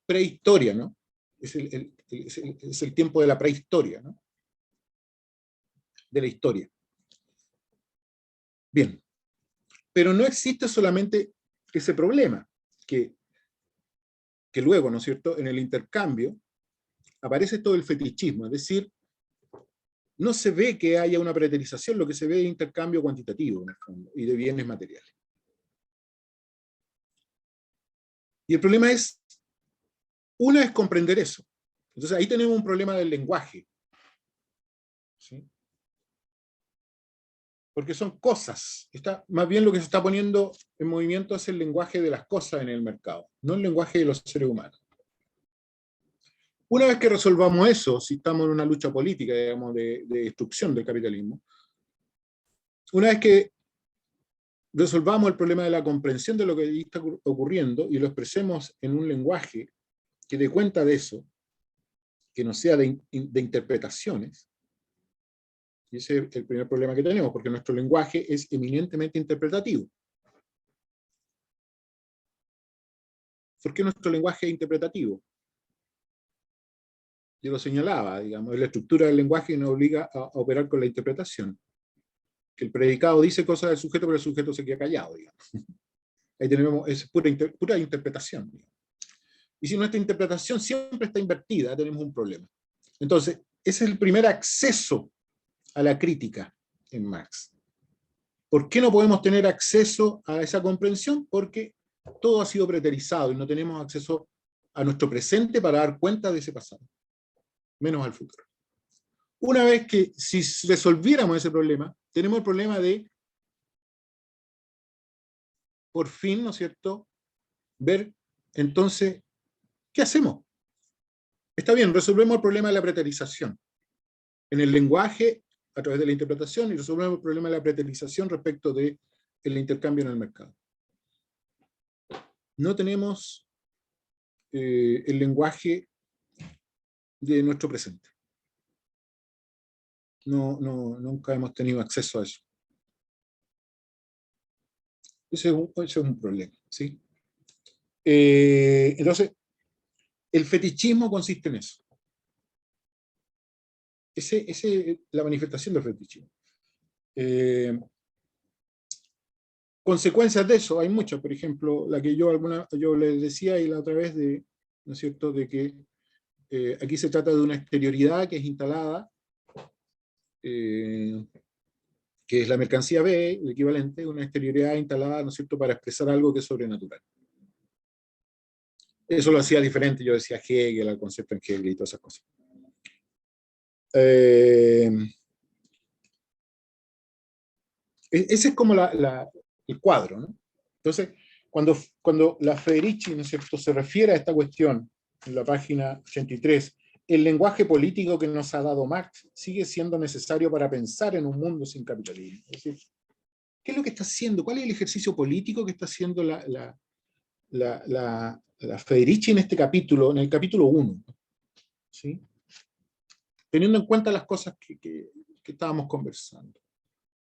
prehistoria, ¿no? Es el tiempo de la prehistoria, ¿no? De la historia. Bien. Pero no existe solamente ese problema, que luego, ¿no es cierto?, en el intercambio aparece todo el fetichismo, es decir, no se ve que haya una preterización, lo que se ve es intercambio cuantitativo, en el fondo, y de bienes materiales. Y el problema es, una es comprender eso. Entonces ahí tenemos un problema del lenguaje. ¿Sí? Porque son cosas. Más bien lo que se está poniendo en movimiento es el lenguaje de las cosas en el mercado, no el lenguaje de los seres humanos. Una vez que resolvamos eso, si estamos en una lucha política, digamos, de destrucción del capitalismo, una vez que resolvamos el problema de la comprensión de lo que está ocurriendo y lo expresemos en un lenguaje que dé cuenta de eso, que no sea de interpretaciones, y ese es el primer problema que tenemos, porque nuestro lenguaje es eminentemente interpretativo. ¿Por qué nuestro lenguaje es interpretativo? Yo lo señalaba, digamos, la estructura del lenguaje nos obliga a operar con la interpretación. Que el predicado dice cosas del sujeto, pero el sujeto se queda callado, digamos. Ahí tenemos, es pura interpretación. Digamos. Y si nuestra interpretación siempre está invertida, tenemos un problema. Entonces, ese es el primer acceso a la crítica en Marx. ¿Por qué no podemos tener acceso a esa comprensión? Porque todo ha sido preterizado y no tenemos acceso a nuestro presente para dar cuenta de ese pasado, menos al futuro. Una vez que, si resolviéramos ese problema, tenemos el problema de por fin, ¿no es cierto?, ver entonces, ¿qué hacemos? Está bien, resolvemos el problema de la preterización en el lenguaje a través de la interpretación y resolvemos el problema de la preterización respecto del intercambio en el mercado. No tenemos el lenguaje de nuestro presente. Nunca hemos tenido acceso a eso. Ese es un problema, ¿sí? Entonces, el fetichismo consiste en eso. Esa es la manifestación del fetichismo. Consecuencias de eso hay muchas, por ejemplo, la que yo les decía y la otra vez, ¿no es cierto?, de que aquí se trata de una exterioridad que es instalada, que es la mercancía B, el equivalente, una exterioridad instalada, ¿no es cierto?, para expresar algo que es sobrenatural. Eso lo hacía diferente, yo decía Hegel, el concepto en Hegel y todas esas cosas. Ese es como el cuadro, ¿no? Entonces, cuando la Federici, ¿no es cierto?, se refiere a esta cuestión en la página 83, el lenguaje político que nos ha dado Marx sigue siendo necesario para pensar en un mundo sin capitalismo. Es decir, ¿qué es lo que está haciendo? ¿Cuál es el ejercicio político que está haciendo la Federici en este capítulo, en el capítulo 1? ¿Sí? Teniendo en cuenta las cosas que estábamos conversando.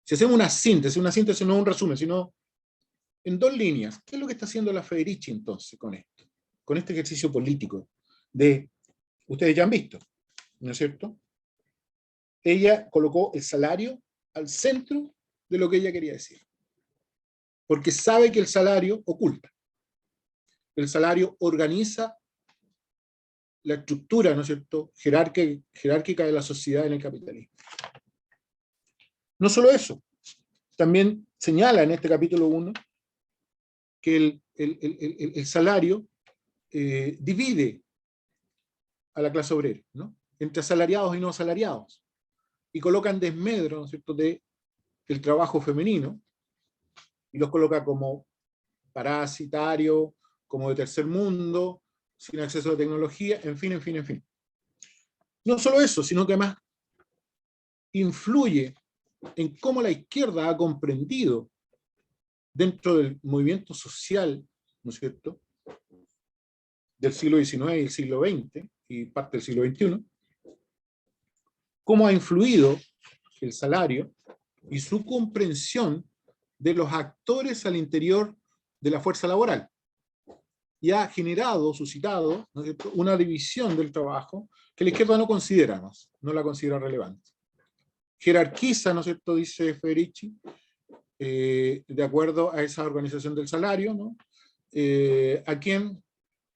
Si hacemos una síntesis no es un resumen, sino en 2 líneas, ¿qué es lo que está haciendo la Federici entonces con esto? Con este ejercicio político ustedes ya han visto, ¿no es cierto? Ella colocó el salario al centro de lo que ella quería decir. Porque sabe que el salario oculta. El salario organiza la estructura, ¿no es cierto?, jerárquica de la sociedad en el capitalismo. No solo eso, también señala en este capítulo 1 que el salario divide a la clase obrera, ¿no?, entre asalariados y no asalariados, y coloca en desmedro, ¿no es cierto?, del trabajo femenino, y los coloca como parasitario, como de tercer mundo, sin acceso a tecnología, en fin. No solo eso, sino que además influye en cómo la izquierda ha comprendido dentro del movimiento social, ¿no es cierto?, del siglo XIX y el siglo XX, y parte del siglo XXI, cómo ha influido el salario y su comprensión de los actores al interior de la fuerza laboral. Y ha generado, suscitado, ¿no es cierto?, una división del trabajo que la izquierda no considera más, no la considera relevante. Jerarquiza, ¿no es cierto?, dice Federici, de acuerdo a esa organización del salario, ¿no?, a quien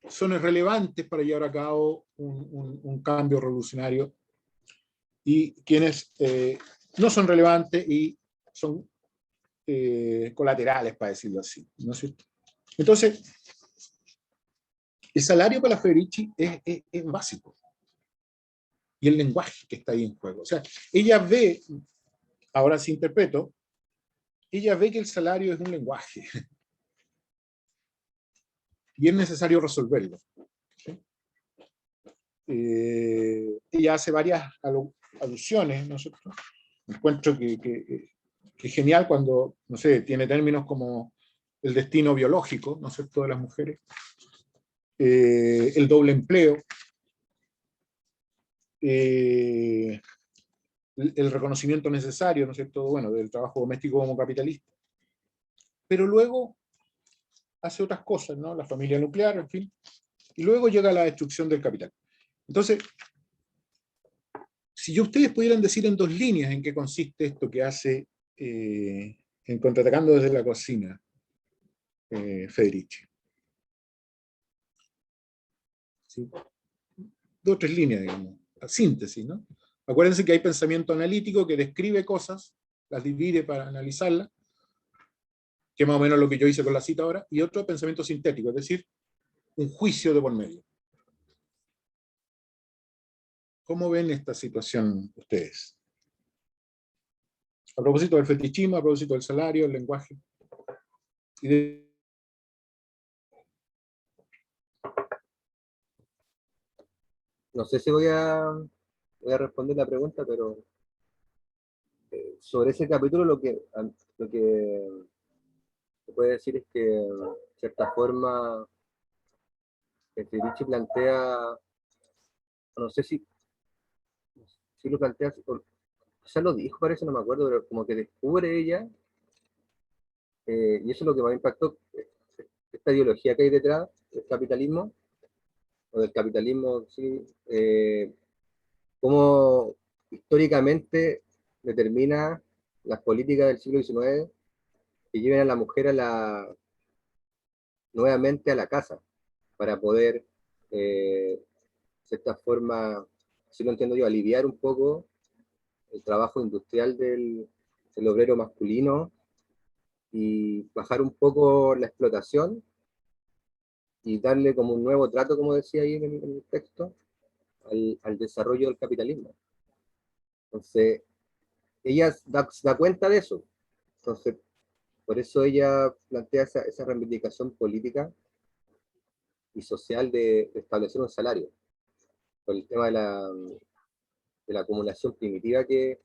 son irrelevantes para llevar a cabo un cambio revolucionario, y quienes no son relevantes y son colaterales, para decirlo así, ¿no es cierto? Entonces, el salario para la Federici es básico. Y el lenguaje que está ahí en juego. O sea, ella ve, ahora sí interpreto, ella ve que el salario es un lenguaje. Y es necesario resolverlo. ¿Sí? Ella hace varias alusiones, ¿no es cierto? Encuentro que es genial cuando, no sé, tiene términos como el destino biológico, ¿no es cierto?, de las mujeres, el doble empleo, el reconocimiento necesario, ¿no es cierto?, bueno, del trabajo doméstico como capitalista. Pero luego hace otras cosas, ¿no?, la familia nuclear, en fin, y luego llega la destrucción del capital. Entonces, si ustedes pudieran decir en 2 líneas en qué consiste esto que hace en Contraatacando desde la cocina, Federici. ¿Sí? 2 o 3 líneas, digamos, la síntesis, ¿no? Acuérdense que hay pensamiento analítico que describe cosas, las divide para analizarlas, que es más o menos lo que yo hice con la cita ahora, y otro pensamiento sintético, es decir, un juicio de por medio. ¿Cómo ven esta situación ustedes? A propósito del fetichismo, a propósito del salario, el lenguaje, y de no sé si voy a responder la pregunta, pero sobre ese capítulo lo que se puede decir es que, de cierta forma, Federici plantea, no sé si lo plantea, o quizás lo dijo, parece, no me acuerdo, pero como que descubre ella, y eso es lo que más impactó, esta ideología que hay detrás del capitalismo, o del capitalismo, sí, cómo históricamente determina las políticas del siglo XIX que lleven a la mujer nuevamente a la casa, para poder, de cierta forma, así lo entiendo yo, aliviar un poco el trabajo industrial del obrero masculino y bajar un poco la explotación y darle como un nuevo trato, como decía ahí en el texto, al desarrollo del capitalismo. Entonces, ella da cuenta de eso. Entonces, por eso ella plantea esa reivindicación política y social de establecer un salario, por el tema de la acumulación primitiva que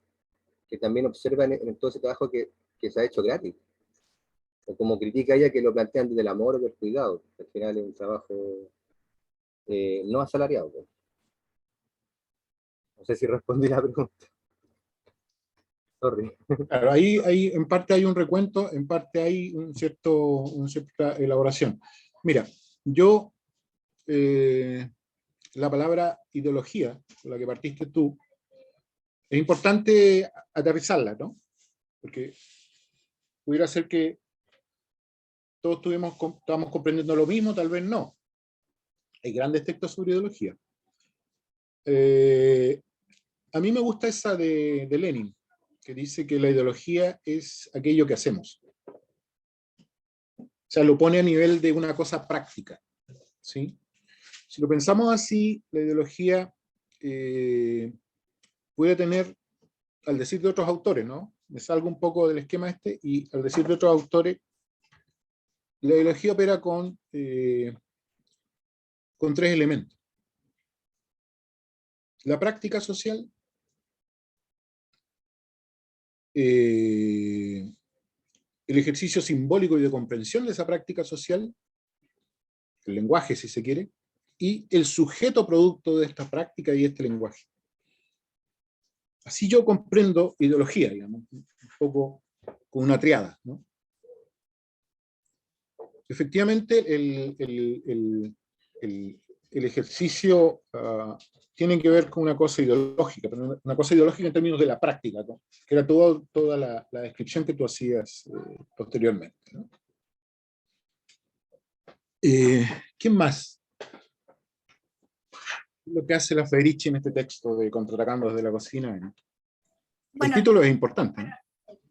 también observa en todo ese trabajo que se ha hecho gratis. O como critica ella que lo plantean desde el amor o del cuidado, que al final es un trabajo no asalariado. Pues. No sé si respondí la pregunta. Sorry. Claro, ahí en parte hay un recuento, en parte hay una cierta elaboración. Mira, yo, la palabra ideología, con la que partiste tú, es importante aterrizarla, ¿no? Porque pudiera ser que todos estábamos comprendiendo lo mismo, tal vez no. Hay grandes textos sobre ideología. A mí me gusta esa de Lenin, que dice que la ideología es aquello que hacemos. O sea, lo pone a nivel de una cosa práctica, ¿sí? Si lo pensamos así, la ideología puede tener, al decir de otros autores, ¿no? Me salgo un poco del esquema este, y al decir de otros autores, la ideología opera con tres elementos. La práctica social, el ejercicio simbólico y de comprensión de esa práctica social, el lenguaje, si se quiere, y el sujeto producto de esta práctica y este lenguaje. Así yo comprendo ideología, digamos, un poco con una triada, ¿no? Efectivamente, el ejercicio tiene que ver con una cosa ideológica, pero una cosa ideológica en términos de la práctica, ¿no? Que era toda la descripción que tú hacías posteriormente, ¿no? ¿Quién más? Lo que hace la Federici en este texto de Contraatacando desde la cocina. ¿No? Bueno, el título es importante, ¿no?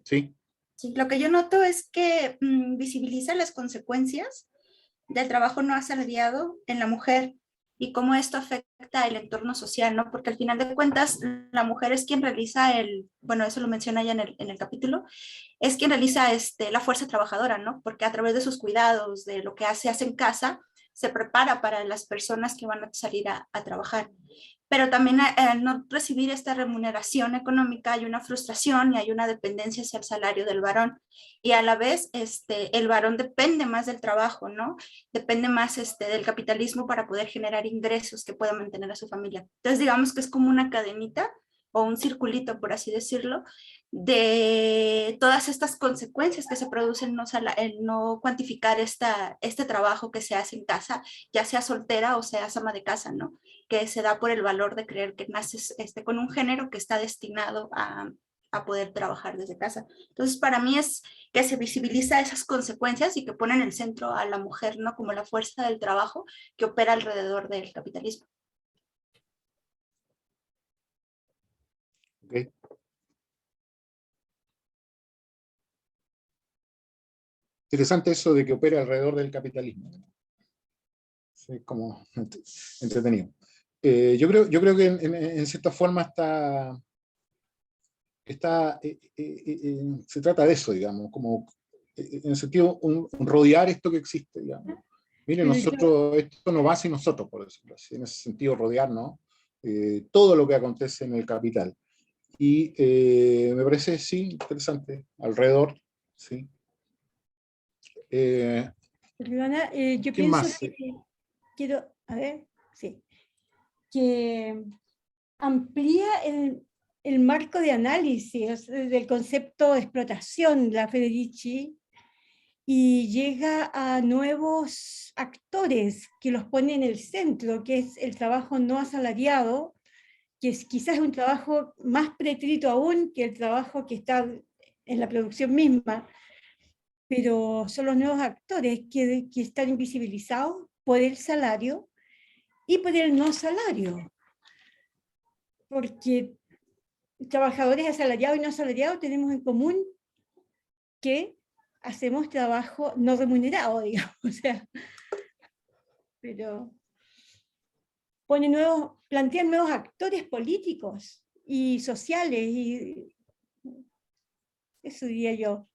Sí. Sí, lo que yo noto es que visibiliza las consecuencias del trabajo no asalariado en la mujer y cómo esto afecta el entorno social, ¿no? Porque al final de cuentas, la mujer es quien realiza bueno, eso lo menciona ya en el capítulo, es quien realiza la fuerza trabajadora, ¿no? Porque a través de sus cuidados, de lo que hace en casa, se prepara para las personas que van a salir a trabajar. Pero también al no recibir esta remuneración económica hay una frustración y hay una dependencia hacia el salario del varón. Y a la vez el varón depende más del trabajo, ¿no? Depende más del capitalismo para poder generar ingresos que puedan mantener a su familia. Entonces digamos que es como una cadenita o un circulito, por así decirlo, de todas estas consecuencias que se producen en no cuantificar este trabajo que se hace en casa, ya sea soltera o sea ama de casa, ¿no? Que se da por el valor de creer que naces con un género que está destinado a poder trabajar desde casa. Entonces, para mí es que se visibiliza esas consecuencias y que pone en el centro a la mujer, ¿no? Como la fuerza del trabajo que opera alrededor del capitalismo. Okay. Interesante eso de que opera alrededor del capitalismo. Sí, como entretenido. Yo creo que en cierta forma se trata de eso, digamos, como en el sentido un rodear esto que existe, digamos. Mire, nosotros, esto no va sin nosotros, por decirlo así, en ese sentido rodear, ¿no? todo lo que acontece en el capital. Y me parece, sí, interesante, alrededor, sí. Perdona, yo ¿Quién pienso más? que quiero, a ver, sí, que amplía el marco de análisis del concepto de explotación, la Federici, y llega a nuevos actores que los pone en el centro, que es el trabajo no asalariado, que es quizás un trabajo más prescrito aún que el trabajo que está en la producción misma, pero son los nuevos actores que están invisibilizados por el salario y por el no salario, porque trabajadores asalariados y no asalariados tenemos en común que hacemos trabajo no remunerado, digamos, o sea, pero plantean nuevos actores políticos y sociales, y eso diría yo.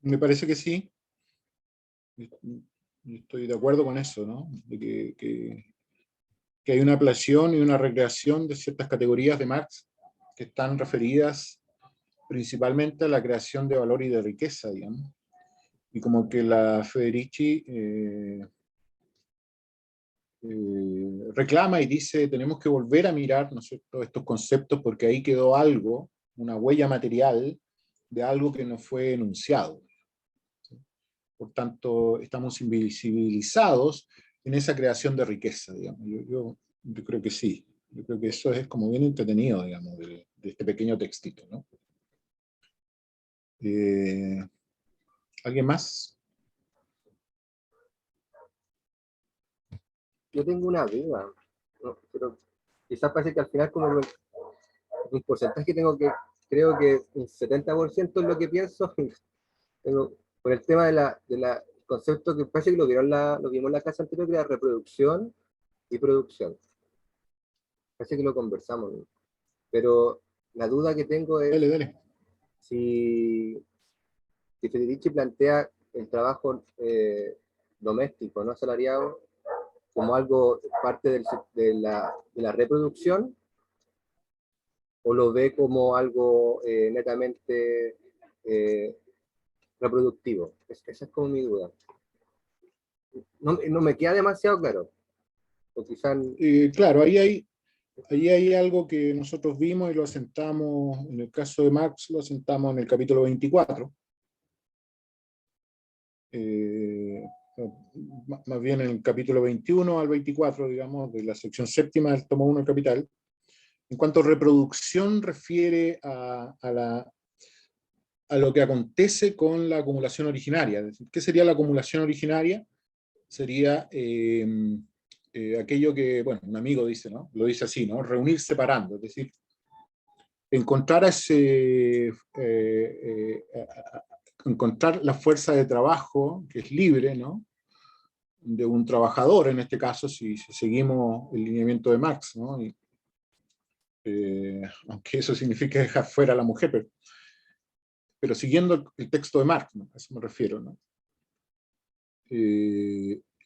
Me parece que sí. Estoy de acuerdo con eso, ¿no? De que hay una ampliación y una recreación de ciertas categorías de Marx que están referidas principalmente a la creación de valor y de riqueza, digamos. Y como que la Federici reclama y dice, tenemos que volver a mirar, ¿no es cierto?, estos conceptos, porque ahí quedó algo, una huella material de algo que no fue enunciado. ¿Sí? Por tanto, estamos invisibilizados en esa creación de riqueza, digamos. Yo creo que sí. Yo creo que eso es como bien entretenido, digamos, de este pequeño textito, ¿no? ¿Alguien más? Yo tengo una duda, ¿no? Pero quizás parece que al final como un porcentaje creo que un 70% es lo que pienso, tengo, por el tema de la concepto que parece que lo vimos en la clase anterior, que era reproducción y producción. Parece que lo conversamos, ¿no? Pero la duda que tengo es Dale, dale. si Federici plantea el trabajo doméstico, no asalariado, como algo parte de la reproducción, o lo ve como algo netamente reproductivo. Esa es como mi duda. No me queda demasiado claro. O quizás, Claro, ahí hay algo que nosotros vimos y lo asentamos, en el caso de Marx, lo asentamos en el capítulo 24. Más bien en el capítulo 21 al 24, digamos, de la sección séptima del tomo 1 del Capital. En cuanto a reproducción, refiere a lo que acontece con la acumulación originaria. Es decir, ¿qué sería la acumulación originaria? Sería aquello que, bueno, un amigo dice, ¿no? Lo dice así, ¿no? Reunir separando, es decir, encontrar encontrar la fuerza de trabajo que es libre, ¿no?, de un trabajador, en este caso, si seguimos el lineamiento de Marx, ¿no? Y, aunque eso significa dejar fuera a la mujer, pero siguiendo el texto de Marx, ¿no?, a eso me refiero, ¿no?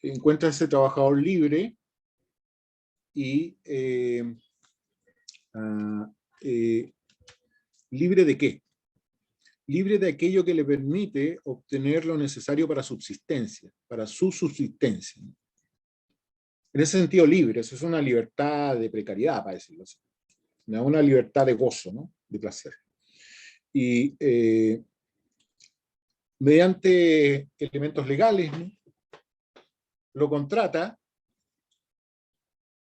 Encuentra ese trabajador libre y ¿libre de qué? Libre de aquello que le permite obtener lo necesario para subsistencia, para su subsistencia. En ese sentido, libre, eso es una libertad de precariedad, para decirlo así. Una libertad de gozo, ¿no?, de placer. Y mediante elementos legales, ¿no?, lo contrata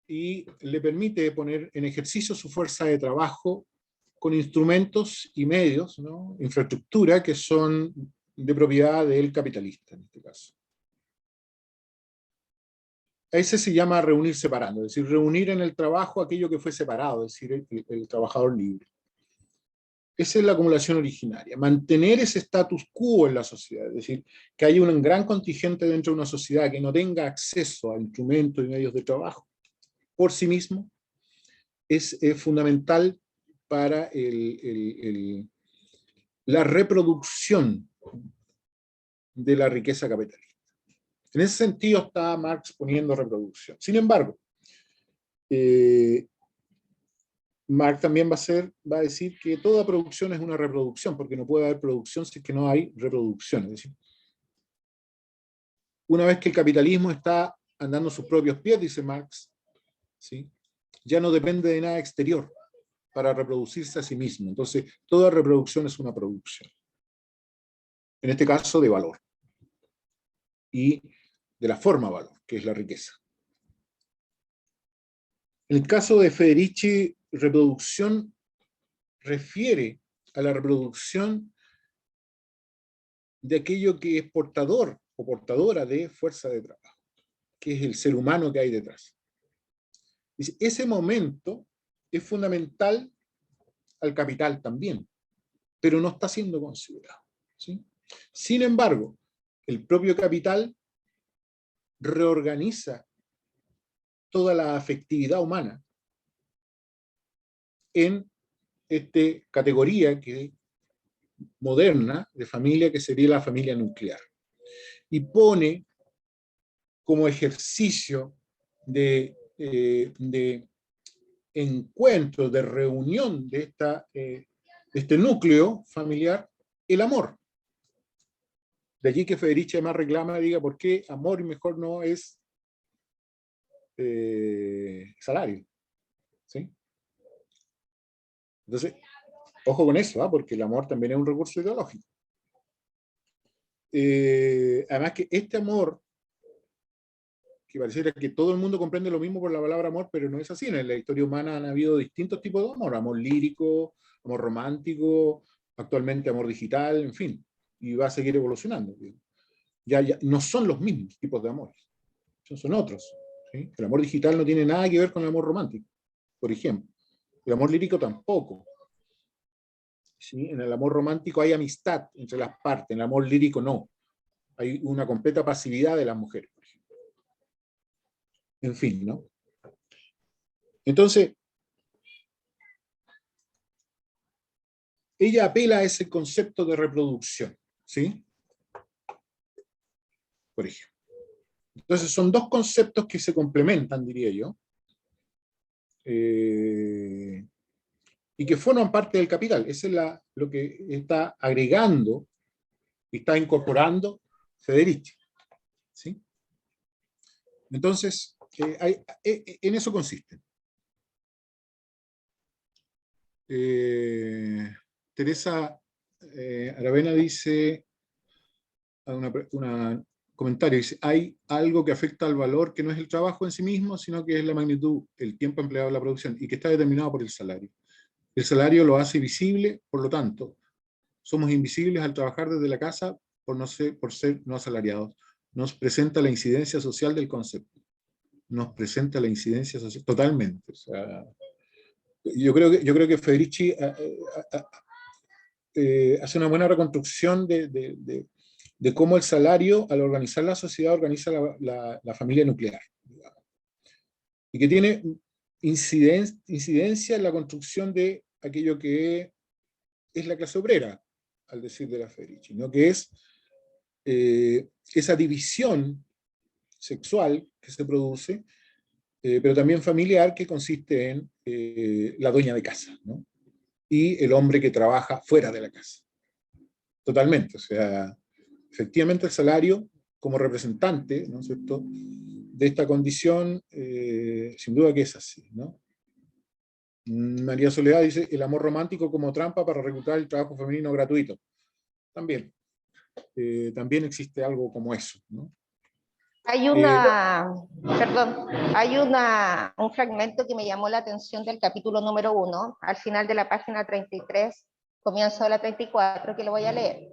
y le permite poner en ejercicio su fuerza de trabajo con instrumentos y medios, ¿no?, infraestructura, que son de propiedad del capitalista, en este caso. Ese se llama reunir separando, es decir, reunir en el trabajo aquello que fue separado, es decir, el trabajador libre. Esa es la acumulación originaria, mantener ese status quo en la sociedad, es decir, que haya un gran contingente dentro de una sociedad que no tenga acceso a instrumentos y medios de trabajo por sí mismo, es fundamental para la reproducción de la riqueza capitalista. En ese sentido está Marx poniendo reproducción. Sin embargo, Marx también va a decir que toda producción es una reproducción, porque no puede haber producción si es que no hay reproducción. Es decir, una vez que el capitalismo está andando sus propios pies, dice Marx, ¿sí?, ya no depende de nada exterior para reproducirse a sí mismo. Entonces, toda reproducción es una producción. En este caso, de valor. Y de la forma valor, que es la riqueza. En el caso de Federici, reproducción refiere a la reproducción de aquello que es portador o portadora de fuerza de trabajo, que es el ser humano que hay detrás. Dice, ese momento es fundamental al capital también, pero no está siendo considerado, ¿sí? Sin embargo, el propio capital reorganiza toda la afectividad humana en esta categoría que moderna de familia, que sería la familia nuclear, y pone como ejercicio de encuentro, de reunión de este núcleo familiar, el amor. De allí que Federici además reclama, diga, ¿por qué amor y mejor no es salario? ¿Sí? Entonces, ojo con eso, porque el amor también es un recurso ideológico. Además que este amor, que pareciera que todo el mundo comprende lo mismo por la palabra amor, pero no es así. En la historia humana han habido distintos tipos de amor: amor lírico, amor romántico, actualmente amor digital, en fin, y va a seguir evolucionando. Ya no son los mismos tipos de amores, son otros, ¿sí? El amor digital no tiene nada que ver con el amor romántico, por ejemplo. El amor lírico tampoco. ¿Sí? En el amor romántico hay amistad entre las partes, en el amor lírico no. Hay una completa pasividad de las mujeres, por ejemplo. En fin, ¿no? Entonces, ella apela a ese concepto de reproducción, ¿sí? Por ejemplo. Entonces, son dos conceptos que se complementan, diría yo, y que forman parte del capital. Eso es lo que está agregando y está incorporando Federici, ¿sí? Entonces, en eso consiste. Teresa Aravena dice, un comentario, dice, hay algo que afecta al valor que no es el trabajo en sí mismo, sino que es la magnitud, el tiempo empleado en la producción, y que está determinado por el salario. El salario lo hace visible, por lo tanto, somos invisibles al trabajar desde la casa por ser no asalariados. Nos presenta la incidencia social del concepto. Nos presenta la incidencia social totalmente. O sea, yo creo que Federici hace una buena reconstrucción de cómo el salario, al organizar la sociedad, organiza la familia nuclear, digamos. Y que tiene incidencia en la construcción de aquello que es la clase obrera, al decir de la Federici, ¿no? Que es esa división sexual que se produce, pero también familiar, que consiste en la dueña de casa, ¿no? Y el hombre que trabaja fuera de la casa. Totalmente, o sea, efectivamente el salario como representante, ¿no es cierto?, de esta condición, sin duda que es así, ¿no? María Soledad dice, el amor romántico como trampa para reclutar el trabajo femenino gratuito. También existe algo como eso, ¿no? Hay un fragmento que me llamó la atención del capítulo número 1, al final de la página 33, comienzo de la 34, que lo voy a leer.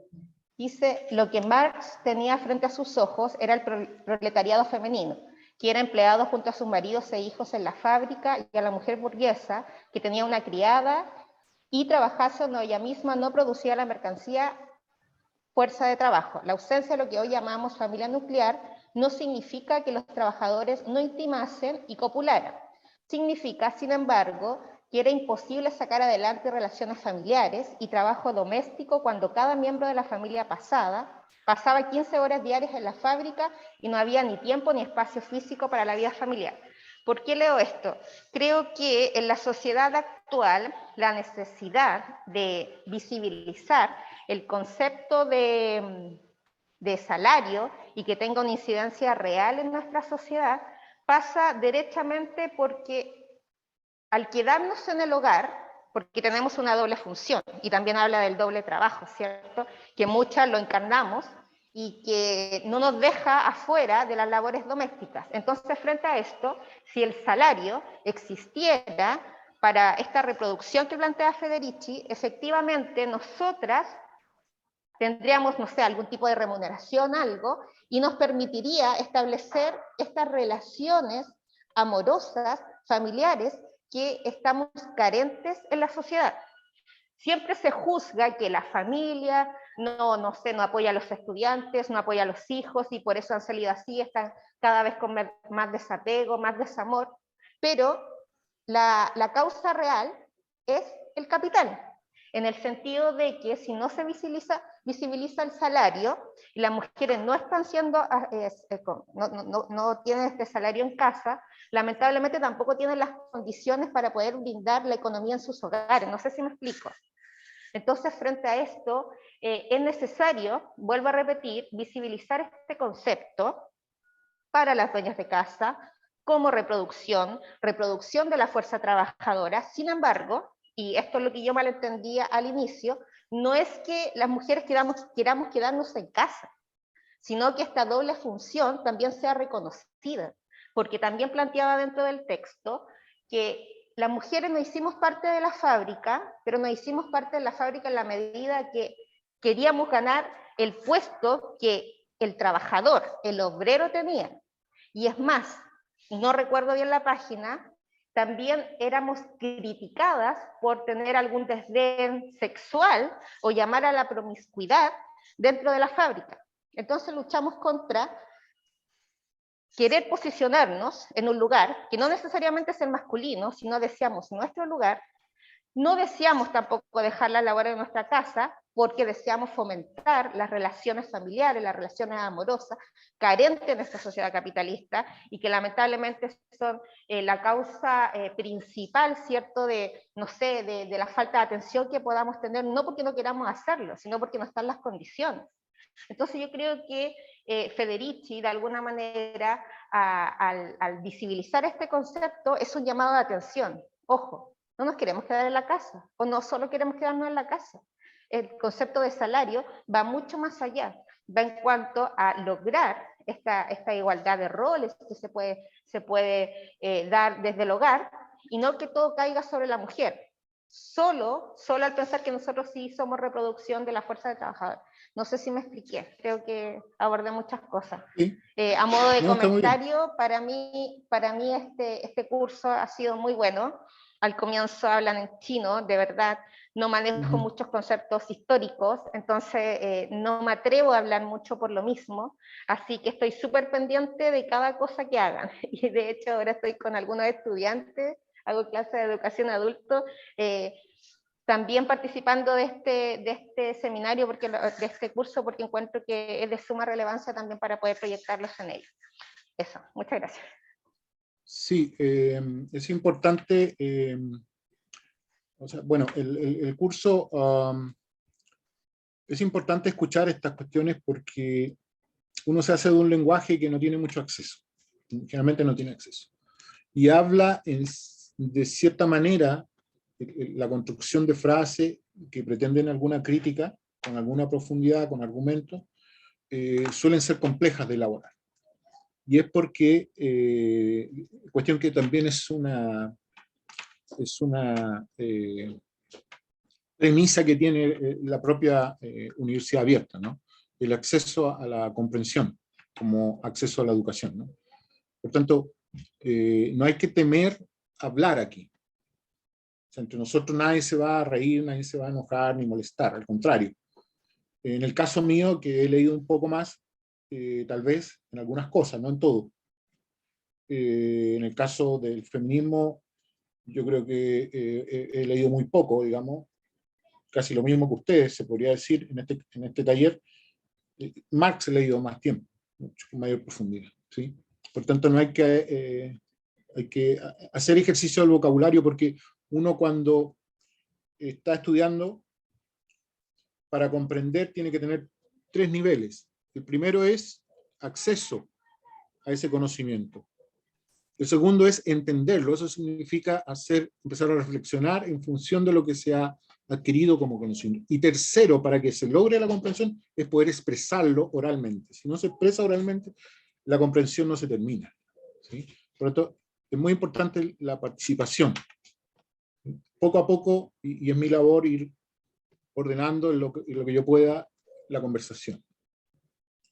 Dice, lo que Marx tenía frente a sus ojos era el proletariado femenino, que era empleado junto a sus maridos e hijos en la fábrica, y a la mujer burguesa, que tenía una criada y trabajase donde ella misma no producía la mercancía, fuerza de trabajo. La ausencia de lo que hoy llamamos familia nuclear no significa que los trabajadores no intimasen y copularan. Significa, sin embargo, que era imposible sacar adelante relaciones familiares y trabajo doméstico cuando cada miembro de la familia pasaba 15 horas diarias en la fábrica y no había ni tiempo ni espacio físico para la vida familiar. ¿Por qué leo esto? Creo que en la sociedad actual la necesidad de visibilizar el concepto de salario y que tenga una incidencia real en nuestra sociedad pasa derechamente porque al quedarnos en el hogar, porque tenemos una doble función, y también habla del doble trabajo, ¿cierto? Que muchas lo encarnamos y que no nos deja afuera de las labores domésticas. Entonces, frente a esto, si el salario existiera para esta reproducción que plantea Federici, efectivamente nosotras tendríamos, no sé, algún tipo de remuneración, algo, y nos permitiría establecer estas relaciones amorosas, familiares, que estamos carentes en la sociedad. Siempre se juzga que la familia no apoya a los estudiantes, no apoya a los hijos, y por eso han salido así, están cada vez con más desapego, más desamor, pero la causa real es el capital, en el sentido de que si no se visibiliza el salario, y las mujeres no están siendo, no tienen este salario en casa, lamentablemente tampoco tienen las condiciones para poder brindar la economía en sus hogares. No sé si me explico. Entonces, frente a esto, es necesario, vuelvo a repetir, visibilizar este concepto para las dueñas de casa como reproducción de la fuerza trabajadora. Sin embargo, y esto es lo que yo malentendía al inicio, no es que las mujeres queramos quedarnos en casa, sino que esta doble función también sea reconocida, porque también planteaba dentro del texto que las mujeres no hicimos parte de la fábrica, pero no hicimos parte de la fábrica en la medida que queríamos ganar el puesto que el trabajador, el obrero tenía. Y es más, no recuerdo bien la página, también éramos criticadas por tener algún desdén sexual o llamar a la promiscuidad dentro de la fábrica. Entonces luchamos contra querer posicionarnos en un lugar que no necesariamente es el masculino, sino deseamos nuestro lugar. No deseamos tampoco dejar la labor en nuestra casa porque deseamos fomentar las relaciones familiares, las relaciones amorosas, carentes en esta sociedad capitalista y que lamentablemente son la causa principal, ¿cierto?, de la falta de atención que podamos tener, no porque no queramos hacerlo, sino porque no están las condiciones. Entonces yo creo que Federici, de alguna manera, al visibilizar este concepto, es un llamado de atención. Ojo, no nos queremos quedar en la casa, o no solo queremos quedarnos en la casa. El concepto de salario va mucho más allá, va en cuanto a lograr esta igualdad de roles que se puede dar desde el hogar, y no que todo caiga sobre la mujer, solo al pensar que nosotros sí somos reproducción de la fuerza de trabajador. No sé si me expliqué, creo que abordé muchas cosas. Sí. A modo de No, comentario, para mí este curso ha sido muy bueno. Al comienzo hablan en chino, de verdad, no manejo muchos conceptos históricos, entonces no me atrevo a hablar mucho por lo mismo, así que estoy súper pendiente de cada cosa que hagan. Y de hecho ahora estoy con algunos estudiantes, hago clases de educación adulto, también participando de este seminario, de este curso, porque encuentro que es de suma relevancia también para poder proyectarlos en ellos. Eso, muchas gracias. Sí, es importante, o sea, bueno, el curso, es importante escuchar estas cuestiones porque uno se hace de un lenguaje que no tiene mucho acceso, generalmente no tiene acceso, y habla de cierta manera, la construcción de frases que pretenden alguna crítica, con alguna profundidad, con argumentos, suelen ser complejas de elaborar. Y es porque, cuestión que también es una premisa que tiene la propia universidad abierta, ¿no? El acceso a la comprensión como acceso a la educación, ¿no? Por tanto, no hay que temer hablar aquí. O sea, entre nosotros nadie se va a reír, nadie se va a enojar ni molestar, al contrario. En el caso mío, que he leído un poco más, tal vez en algunas cosas, no en todo. En el caso del feminismo, yo creo que he leído muy poco, digamos, casi lo mismo que ustedes, se podría decir, en este taller. Marx he leído más tiempo, mucho con mayor profundidad, ¿sí? Por tanto, no hay que Hay que hacer ejercicio del vocabulario, porque uno cuando está estudiando, para comprender tiene que tener 3 niveles. El primero es acceso a ese conocimiento. El segundo es entenderlo. Eso significa empezar a reflexionar en función de lo que se ha adquirido como conocimiento. Y tercero, para que se logre la comprensión, es poder expresarlo oralmente. Si no se expresa oralmente, la comprensión no se termina, ¿sí? Por lo tanto, es muy importante la participación. Poco a poco, y es mi labor ir ordenando en lo que yo pueda la conversación.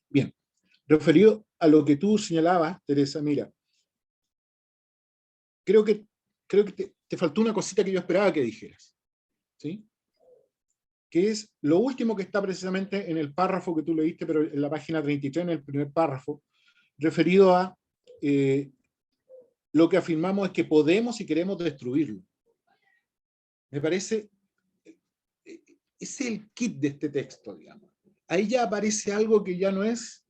Bien, referido a lo que tú señalabas, Teresa, mira, creo que te faltó una cosita que yo esperaba que dijeras, ¿sí? Que es lo último que está precisamente en el párrafo que tú leíste, pero en la página 33, en el primer párrafo, referido a lo que afirmamos es que podemos y queremos destruirlo. Me parece, es el kit de este texto, digamos. Ahí ya aparece algo que ya no es,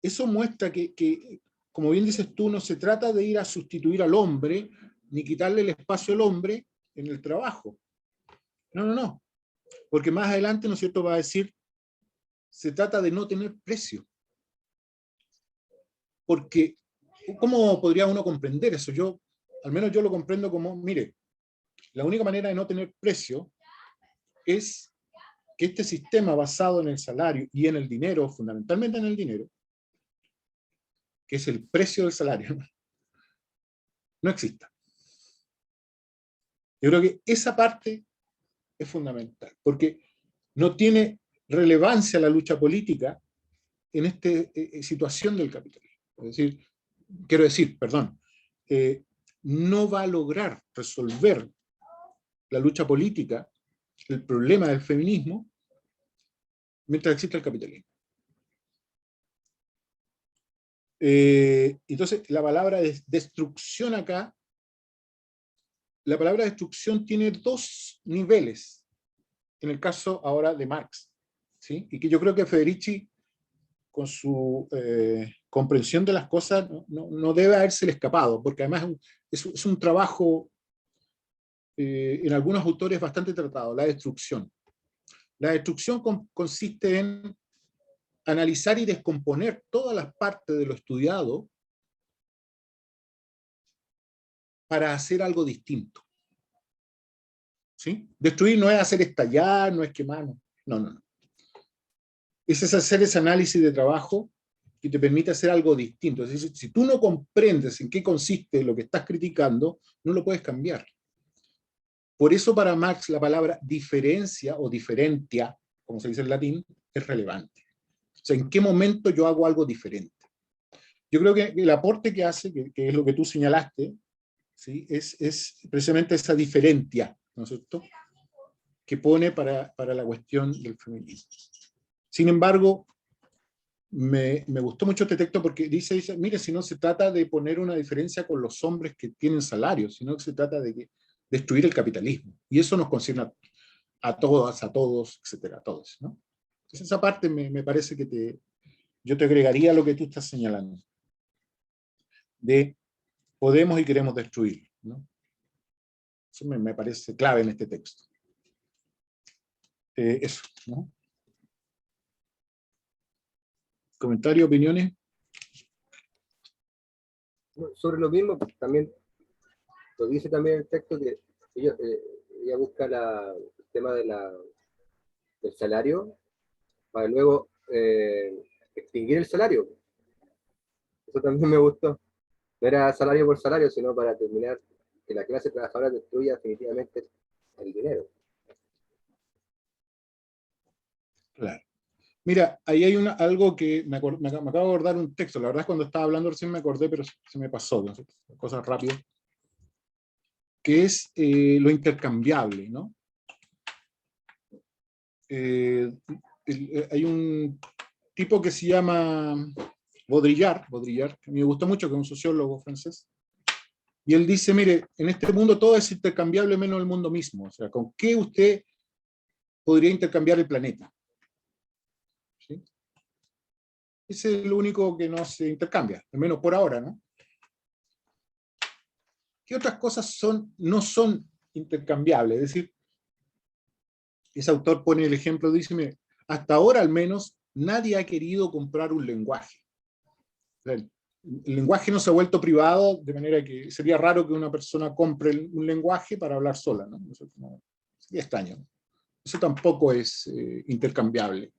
eso muestra que, como bien dices tú, no se trata de ir a sustituir al hombre, ni quitarle el espacio al hombre en el trabajo. No. Porque más adelante, ¿no es cierto?, va a decir, se trata de no tener precio. Porque, ¿cómo podría uno comprender eso? Al menos yo lo comprendo como, mire, la única manera de no tener precio es que este sistema basado en el salario y en el dinero, fundamentalmente en el dinero, que es el precio del salario, no exista. Yo creo que esa parte es fundamental, porque no tiene relevancia la lucha política en esta situación del capitalismo. No va a lograr resolver la lucha política, el problema del feminismo, mientras exista el capitalismo. Entonces, la palabra destrucción acá, la palabra destrucción tiene 2 niveles, en el caso ahora de Marx, ¿sí? Y que yo creo que Federici, con su comprensión de las cosas, no debe habérsele escapado, porque además es un trabajo, en algunos autores, bastante tratado, la destrucción. La destrucción consiste en analizar y descomponer todas las partes de lo estudiado para hacer algo distinto. ¿Sí? Destruir no es hacer estallar, no es quemar, no. Es hacer ese análisis de trabajo que te permite hacer algo distinto. Es decir, si tú no comprendes en qué consiste lo que estás criticando, no lo puedes cambiar. Por eso para Marx la palabra diferencia o diferentia, como se dice en latín, es relevante. O sea, ¿en qué momento yo hago algo diferente? Yo creo que el aporte que hace, que es lo que tú señalaste, ¿sí? es precisamente esa diferencia, ¿no es cierto?, que pone para la cuestión del feminismo. Sin embargo, me gustó mucho este texto porque dice, mire, si no se trata de poner una diferencia con los hombres que tienen salarios, sino que se trata de destruir el capitalismo. Y eso nos concierne a todas, a todos, etcétera, a todos, ¿no? Entonces esa parte me parece que yo te agregaría lo que tú estás señalando, de podemos y queremos destruir, ¿no? Eso me parece clave en este texto. Eso, ¿no? ¿Comentarios, opiniones? Sobre lo mismo, también lo dice también el texto que ella busca el tema del salario para luego extinguir el salario. Eso también me gustó. No era salario por salario, sino para terminar que la clase trabajadora destruya definitivamente el dinero. Claro. Mira, ahí hay algo que me acabo de acordar un texto. La verdad es que cuando estaba hablando recién me acordé, pero se me pasó, ¿no? Cosas rápidas. Que es lo intercambiable, ¿no? Hay un tipo que se llama Baudrillard, que me gustó mucho, que es un sociólogo francés, y él dice, mire, en este mundo todo es intercambiable menos el mundo mismo. O sea, ¿con qué usted podría intercambiar el planeta? ¿Sí? Ese es lo único que no se intercambia, al menos por ahora, ¿no? ¿Qué otras cosas no son intercambiables? Es decir, ese autor pone el ejemplo, dice, mire, hasta ahora al menos nadie ha querido comprar un lenguaje. O sea, el lenguaje no se ha vuelto privado, de manera que sería raro que una persona compre un lenguaje para hablar sola, ¿no? Eso sería extraño. Eso tampoco es intercambiable.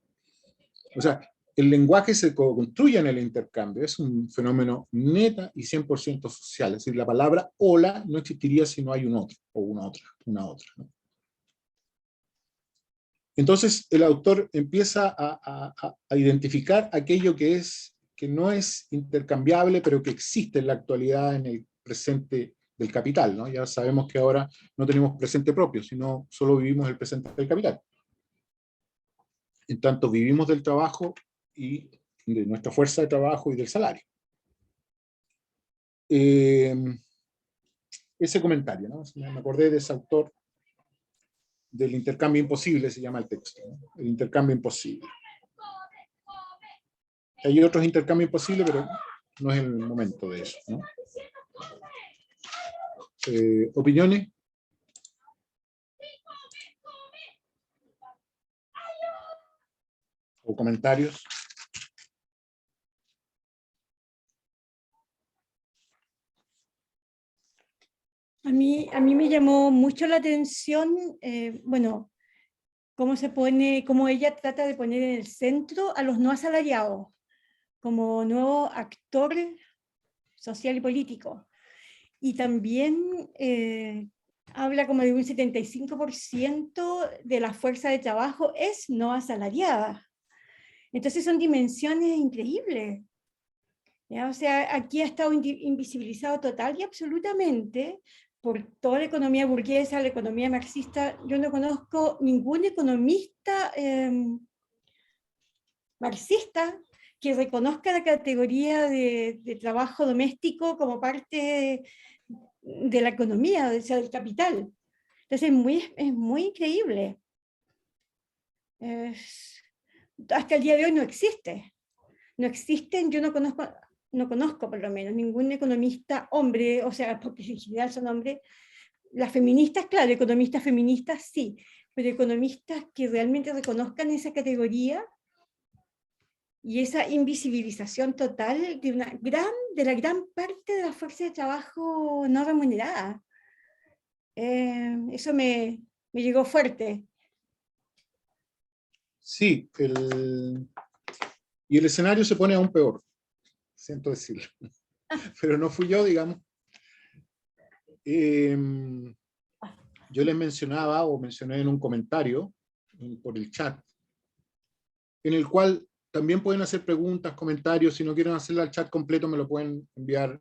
O sea, el lenguaje se construye en el intercambio, es un fenómeno neta y 100% social. Es decir, la palabra hola no existiría si no hay un otro, o una otra, ¿no? Entonces el autor empieza a identificar aquello que no es intercambiable, pero que existe en la actualidad en el presente del capital, ¿no? Ya sabemos que ahora no tenemos presente propio, sino solo vivimos el presente del capital. En tanto, vivimos del trabajo y de nuestra fuerza de trabajo y del salario. Ese comentario, ¿no? Me acordé de ese autor del intercambio imposible, se llama el texto, ¿no? El intercambio imposible. Hay otros intercambios imposibles, pero no es el momento de eso, ¿no? ¿Opiniones? ¿O comentarios? A mí me llamó mucho la atención, bueno, cómo ella trata de poner en el centro a los no asalariados como nuevo actor social y político. Y también habla como de un 75% de la fuerza de trabajo es no asalariada. Entonces son dimensiones increíbles. ¿Ya? O sea, aquí ha estado invisibilizado total y absolutamente por toda la economía burguesa, la economía marxista. Yo no conozco ningún economista marxista que reconozca la categoría de trabajo doméstico como parte de la economía, o sea, del capital. Entonces es muy increíble. Hasta el día de hoy no existe. No existen, yo no conozco por lo menos ningún economista hombre, o sea, porque en general son hombres. Las feministas, claro, economistas feministas sí, pero economistas que realmente reconozcan esa categoría y esa invisibilización total de la gran parte de la fuerza de trabajo no remunerada. Eso me llegó fuerte. Sí, y el escenario se pone aún peor, siento decirlo. Pero no fui yo, digamos. Yo les mencionaba, o mencioné en un comentario por el chat, en el cual también pueden hacer preguntas, comentarios. Si no quieren hacerla al chat completo, me lo pueden enviar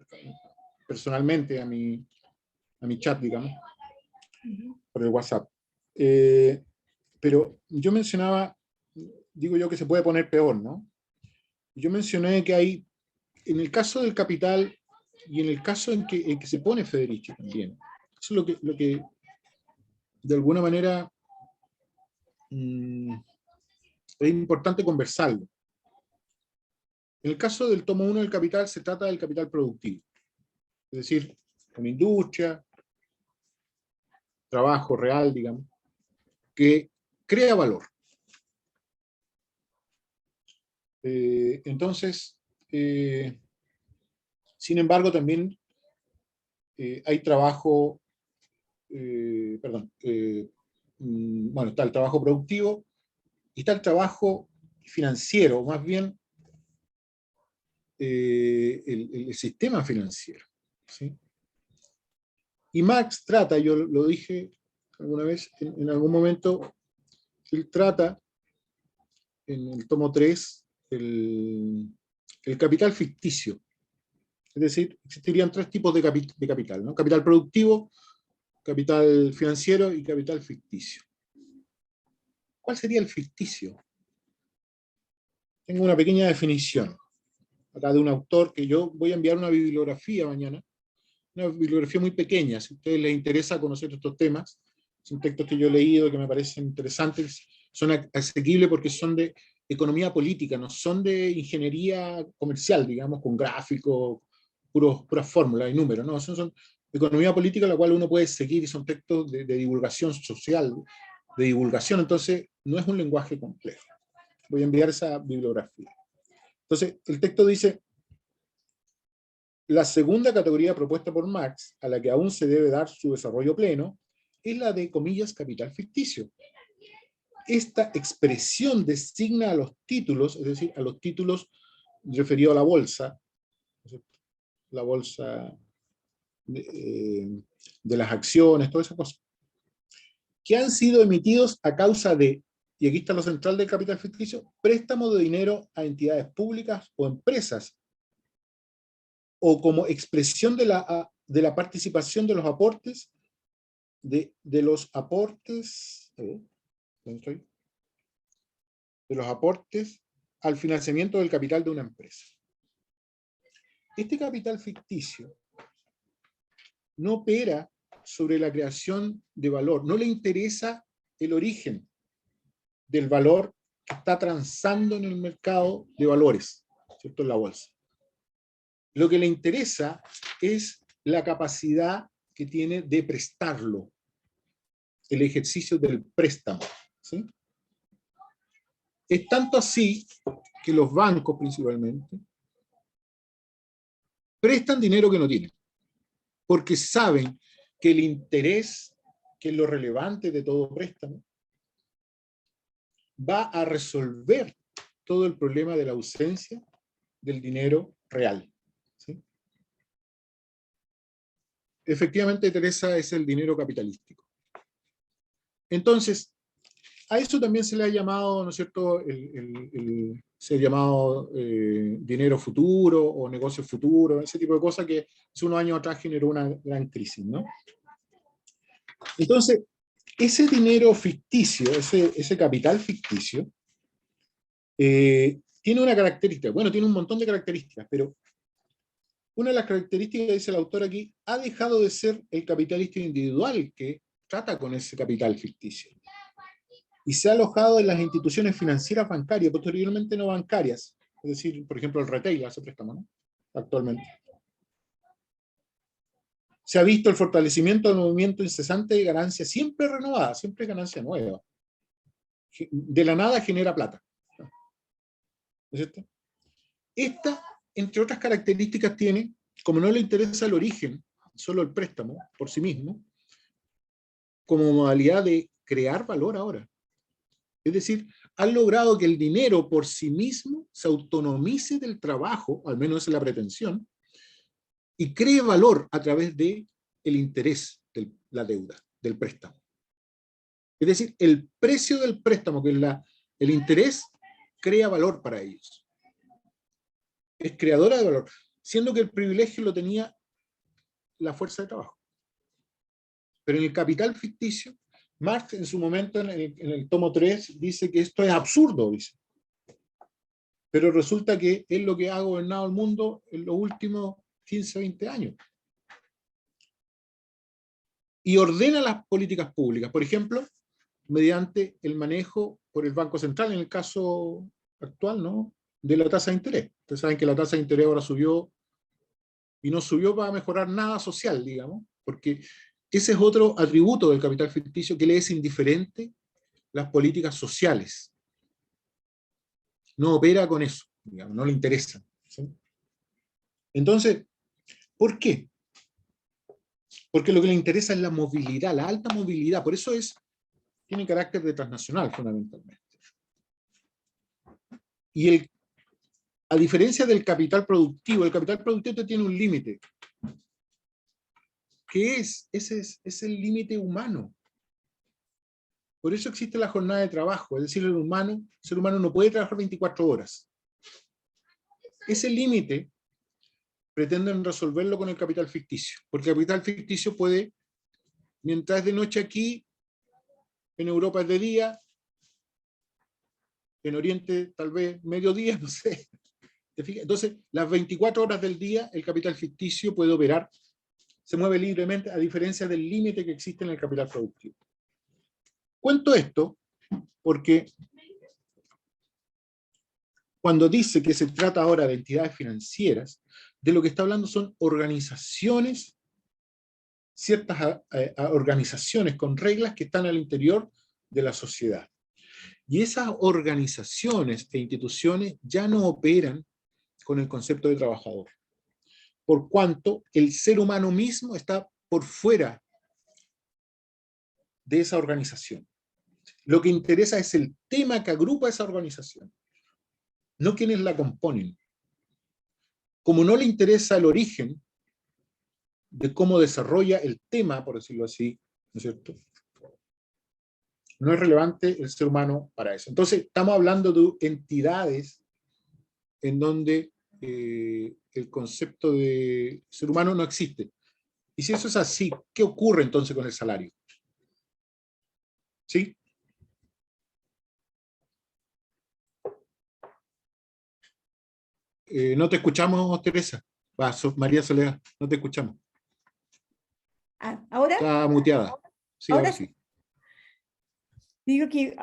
personalmente a mi chat, digamos, por el WhatsApp. Pero yo mencionaba, digo yo que se puede poner peor, ¿no? Yo mencioné que hay, en el caso del capital y en el caso en que se pone Federici también, eso es lo que de alguna manera es importante conversarlo. En el caso del tomo 1 del capital, se trata del capital productivo, es decir, una industria, trabajo real, digamos, que crea valor. Entonces, sin embargo, también hay trabajo, bueno, está el trabajo productivo y está el trabajo financiero, más bien el sistema financiero, ¿sí? Y Marx trata, yo lo dije alguna vez, en algún momento, él trata, en el tomo 3, el capital ficticio. Es decir, existirían tres tipos de capital, ¿no? Capital productivo, capital financiero y capital ficticio. ¿Cuál sería el ficticio? Tengo una pequeña definición acá de un autor que yo voy a enviar una bibliografía mañana, una bibliografía muy pequeña, si a ustedes les interesa conocer estos temas. Son textos que yo he leído que me parecen interesantes, son asequibles porque son de economía política, no son de ingeniería comercial, digamos, con gráficos, puras fórmulas y números, no, son economía política, la cual uno puede seguir, y son textos de divulgación social, de divulgación, entonces no es un lenguaje complejo. Voy a enviar esa bibliografía. Entonces, el texto dice: la segunda categoría propuesta por Marx, a la que aún se debe dar su desarrollo pleno, es la de, comillas, capital ficticio. Esta expresión designa a los títulos, es decir, a los títulos referidos a la bolsa de las acciones, todas esas cosas, que han sido emitidos a causa de, y aquí está lo central del capital ficticio, préstamo de dinero a entidades públicas o empresas, o como expresión de la participación de los aportes, de los aportes, ¿dónde estoy? De los aportes al financiamiento del capital de una empresa. Este capital ficticio no opera sobre la creación de valor, no le interesa el origen del valor que está transando en el mercado de valores, ¿cierto? En la bolsa. Lo que le interesa es la capacidad que tiene de prestarlo, el ejercicio del préstamo, ¿sí? Es tanto así que los bancos principalmente prestan dinero que no tienen, porque saben que el interés, que es lo relevante de todo préstamo, va a resolver todo el problema de la ausencia del dinero real, ¿sí? Efectivamente, Teresa, es el dinero capitalístico. Entonces, a eso también se le ha llamado, ¿no es cierto?, se ha llamado dinero futuro o negocio futuro, ese tipo de cosas que hace unos años atrás generó una gran crisis, ¿no? Entonces, ese dinero ficticio, ese capital ficticio, tiene una característica, bueno, tiene un montón de características, pero una de las características, dice el autor aquí, ha dejado de ser el capitalista individual que trata con ese capital ficticio, y se ha alojado en las instituciones financieras bancarias, posteriormente no bancarias, es decir, por ejemplo, el retail hace préstamo, ¿no? Actualmente. Se ha visto el fortalecimiento del movimiento incesante de ganancia, siempre renovada, siempre ganancia nueva. De la nada genera plata. ¿No es cierto? Esta, entre otras características, tiene, como no le interesa el origen, solo el préstamo por sí mismo, como modalidad de crear valor ahora. Es decir, han logrado que el dinero por sí mismo se autonomice del trabajo, al menos esa es la pretensión, y cree valor a través de el interés de la deuda, del préstamo. Es decir, el precio del préstamo, que es el interés, crea valor para ellos. Es creadora de valor, siendo que el privilegio lo tenía la fuerza de trabajo. Pero en el capital ficticio, Marx en su momento, en el tomo 3, dice que esto es absurdo, dice. Pero resulta que es lo que ha gobernado el mundo en los últimos 15, 20 años. Y ordena las políticas públicas, por ejemplo, mediante el manejo por el Banco Central, en el caso actual, ¿no?, de la tasa de interés. Ustedes saben que la tasa de interés ahora subió, y no subió para mejorar nada social, digamos, porque ese es otro atributo del capital ficticio, que le es indiferente las políticas sociales. No opera con eso, digamos, no le interesa, ¿sí? Entonces, ¿por qué? Porque lo que le interesa es la movilidad, la alta movilidad, por eso tiene carácter de transnacional fundamentalmente. Y a diferencia del capital productivo, el capital productivo tiene un límite. ¿Qué es? Ese es el límite humano. Por eso existe la jornada de trabajo, es decir, el ser humano no puede trabajar 24 horas. Ese límite pretenden resolverlo con el capital ficticio, porque el capital ficticio puede, mientras es de noche aquí, en Europa es de día, en Oriente tal vez mediodía, no sé. Entonces, las 24 horas del día, el capital ficticio puede operar, se mueve libremente, a diferencia del límite que existe en el capital productivo. Cuento esto porque cuando dice que se trata ahora de entidades financieras, de lo que está hablando son organizaciones ciertas organizaciones con reglas que están al interior de la sociedad. Y esas organizaciones e instituciones ya no operan con el concepto de trabajador, por cuanto el ser humano mismo está por fuera de esa organización. Lo que interesa es el tema que agrupa esa organización, no quienes la componen. Como no le interesa el origen de cómo desarrolla el tema, por decirlo así, ¿no es cierto?, no es relevante el ser humano para eso. Entonces, estamos hablando de entidades en donde el concepto de ser humano no existe. Y si eso es así, ¿qué ocurre entonces con el salario? ¿Sí? No te escuchamos, Teresa. María Soledad, no te escuchamos. ¿Ahora? Está muteada. Sí, ahora sí. Digo que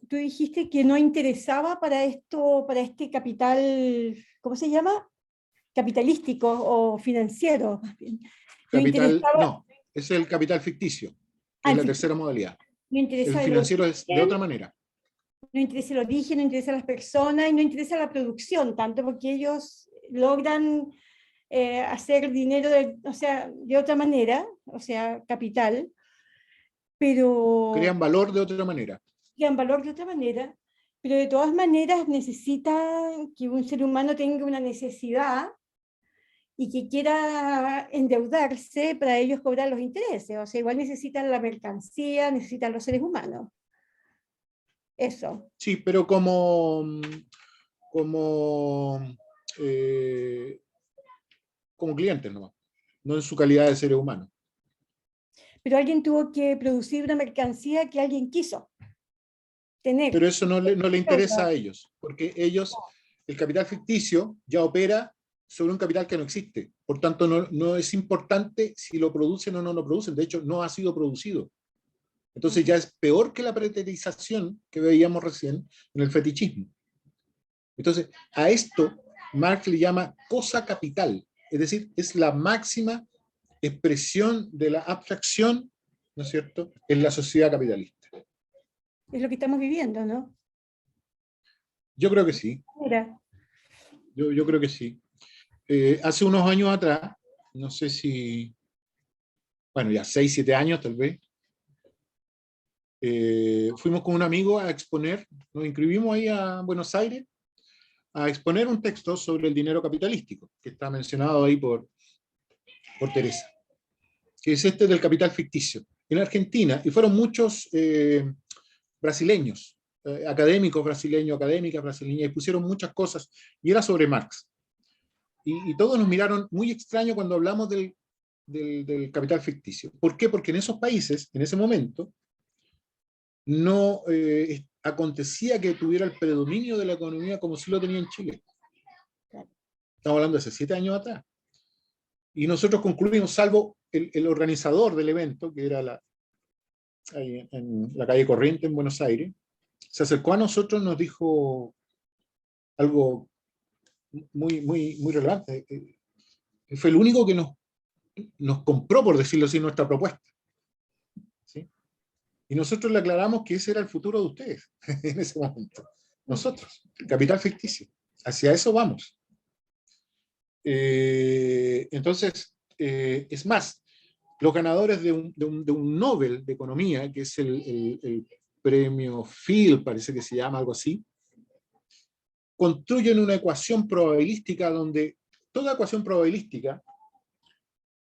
tú dijiste que no interesaba para esto, para este capital, ¿cómo se llama? Capitalístico o financiero. Capital, no, es el capital ficticio, que es la tercera modalidad. No interesa el financiero es de otra manera. No interesa el origen, no interesa las personas y no interesa la producción, tanto porque ellos logran hacer dinero de otra manera, o sea, capital, pero crean valor de otra manera. Crean valor de otra manera, pero de todas maneras necesitan que un ser humano tenga una necesidad y que quiera endeudarse para ellos cobrar los intereses. O sea, igual necesitan la mercancía, necesitan los seres humanos. Eso. Sí, pero como clientes nomás, no en su calidad de seres humanos. Pero alguien tuvo que producir una mercancía que alguien quiso tener. Pero eso no le interesa a ellos, porque ellos, el capital ficticio ya opera sobre un capital que no existe. Por tanto, no es importante si lo producen o no lo producen. De hecho, no ha sido producido. Entonces ya es peor que la preterización que veíamos recién en el fetichismo. Entonces, a esto Marx le llama cosa capital. Es decir, es la máxima expresión de la abstracción, ¿no es cierto?, en la sociedad capitalista. Es lo que estamos viviendo, ¿no? Yo creo que sí. Mira. Yo creo que sí. Hace unos años atrás, no sé si, bueno, ya 6, 7 años tal vez, fuimos con un amigo a exponer, nos inscribimos ahí a Buenos Aires, a exponer un texto sobre el dinero capitalístico, que está mencionado ahí por Teresa, que es este del capital ficticio, en Argentina, y fueron muchos brasileños, académicos brasileños, académicas brasileñas, y pusieron muchas cosas, y era sobre Marx. Y todos nos miraron muy extraño cuando hablamos del capital ficticio. ¿Por qué? Porque en esos países, en ese momento, no acontecía que tuviera el predominio de la economía como si lo tenía en Chile. Estamos hablando de hace 7 años atrás. Y nosotros concluimos, salvo el organizador del evento, que era ahí en la calle Corriente en Buenos Aires, se acercó a nosotros y nos dijo algo muy relevante. Fue el único que nos compró, por decirlo así, nuestra propuesta. ¿Sí? Y nosotros le aclaramos que ese era el futuro de ustedes en ese momento. Nosotros, el capital ficticio. Hacia eso vamos. Entonces, es más, los ganadores de un Nobel de Economía, que es el premio Field, parece que se llama algo así, construyen una ecuación probabilística donde toda ecuación probabilística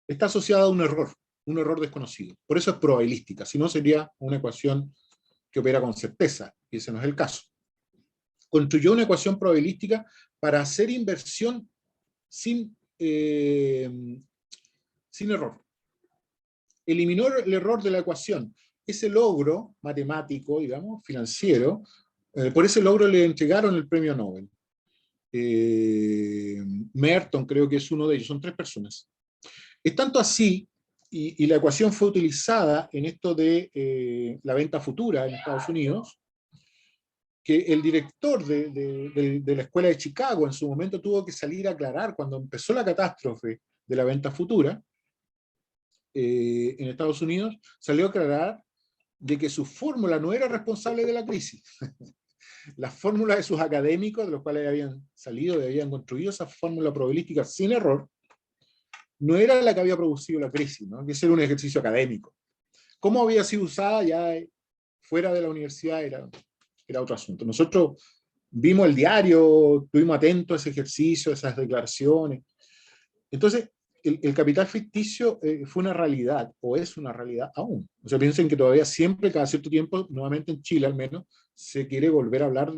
está asociada a un error desconocido. Por eso es probabilística, si no sería una ecuación que opera con certeza, y ese no es el caso. Construyó una ecuación probabilística para hacer inversión sin error. Eliminó el error de la ecuación. Ese logro matemático, digamos, financiero, por ese logro le entregaron el premio Nobel. Merton creo que es uno de ellos, son 3 personas. Es tanto así, y la ecuación fue utilizada en esto de la venta futura en Estados Unidos, que el director de la escuela de Chicago en su momento tuvo que salir a aclarar cuando empezó la catástrofe de la venta futura, en Estados Unidos, salió a aclarar de que su fórmula no era responsable de la crisis. La fórmula de sus académicos, de los cuales habían salido y habían construido esa fórmula probabilística sin error, no era la que había producido la crisis, ¿no? Que ese era un ejercicio académico. Cómo había sido usada ya fuera de la universidad era otro asunto. Nosotros vimos el diario, estuvimos atentos a ese ejercicio, a esas declaraciones. Entonces, el capital ficticio fue una realidad, o es una realidad aún. O sea, piensen que todavía siempre, cada cierto tiempo, nuevamente en Chile al menos, se quiere volver a hablar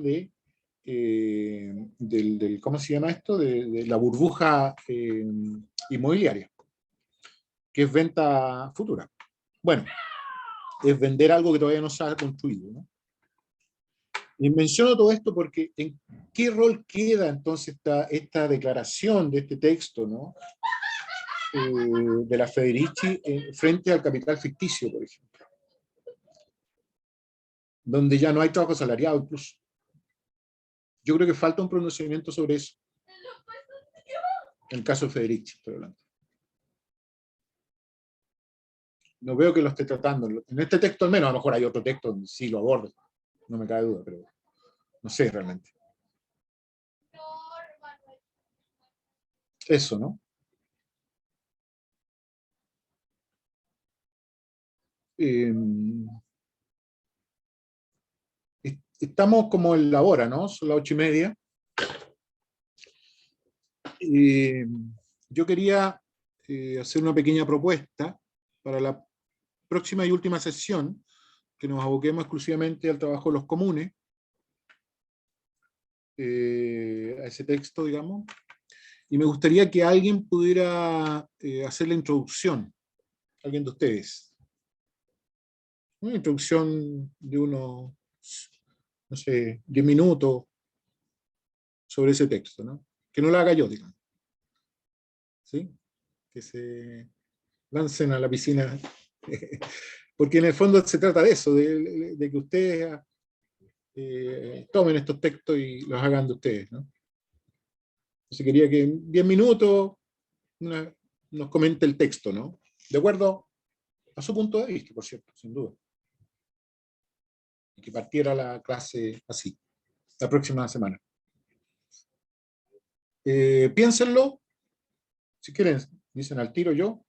¿cómo se llama esto? De la burbuja inmobiliaria, que es venta futura. Bueno, es vender algo que todavía no se ha construido, ¿no? Y menciono todo esto porque ¿en qué rol queda entonces esta declaración de este texto, ¿no? De la Federici frente al capital ficticio, por ejemplo, donde ya no hay trabajo asalariado incluso? Yo creo que falta un pronunciamiento sobre eso. En el caso de Federici, estoy hablando. No veo que lo esté tratando. En este texto al menos, a lo mejor hay otro texto donde sí lo aborda, no me cabe duda, pero no sé realmente. Eso, ¿no? Estamos como en la hora, ¿no? Son las 8:30. Yo quería hacer una pequeña propuesta para la próxima y última sesión, que nos aboquemos exclusivamente al trabajo de los comunes, a ese texto, digamos, y me gustaría que alguien pudiera hacer la introducción, alguien de ustedes. Una introducción de unos, no sé, 10 minutos sobre ese texto, ¿no? Que no la haga yo, digamos. ¿Sí? Que se lancen a la piscina. Porque en el fondo se trata de eso, de que ustedes tomen estos textos y los hagan de ustedes, ¿no? Entonces quería que en 10 minutos nos comente el texto, ¿no? De acuerdo a su punto de vista, por cierto, sin duda. Y que partiera la clase así, la próxima semana. Piénsenlo, si quieren, dicen al tiro yo,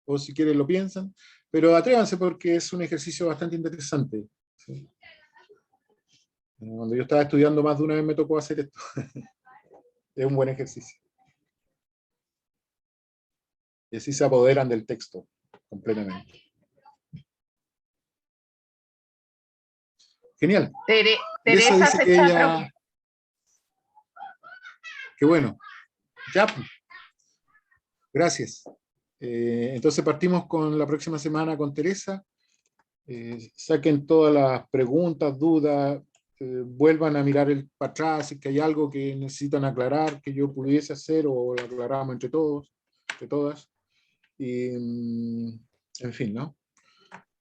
o si quieren lo piensan, pero atrévanse porque es un ejercicio bastante interesante, ¿sí? Cuando yo estaba estudiando más de una vez me tocó hacer esto. Es un buen ejercicio. Y así se apoderan del texto completamente. Genial. Y eso Teresa dice se que está ella... Qué bueno. Ya. Gracias. Entonces partimos con la próxima semana con Teresa. Saquen todas las preguntas, dudas, vuelvan a mirar para atrás, si es que hay algo que necesitan aclarar, que yo pudiese hacer, o lo aclaramos entre todos, entre todas. Y, en fin, ¿no?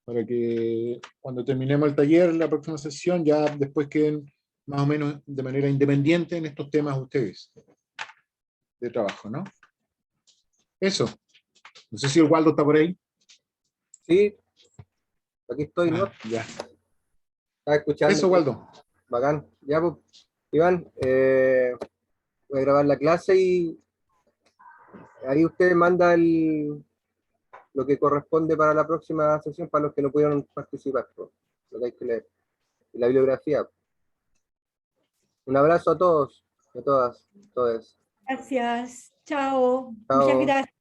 Para que cuando terminemos el taller, la próxima sesión, ya después queden más o menos de manera independiente en estos temas ustedes de trabajo, ¿no? Eso. No sé si el Waldo está por ahí. Sí, aquí estoy, ¿no? Ya. Estaba escuchando. Eso, Waldo. Bacán. Ya, pues, Iván, voy a grabar la clase y ahí usted manda lo que corresponde para la próxima sesión para los que no pudieron participar, pues, lo que hay que leer. Y la bibliografía. Un abrazo a todos, a todas, todos. Gracias. Chao. Chao. Muchas gracias.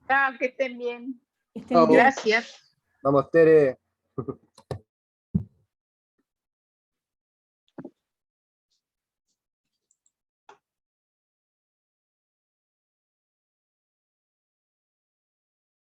Chao, que estén bien. Que estén Chao. bien. Gracias. Vamos, Tere.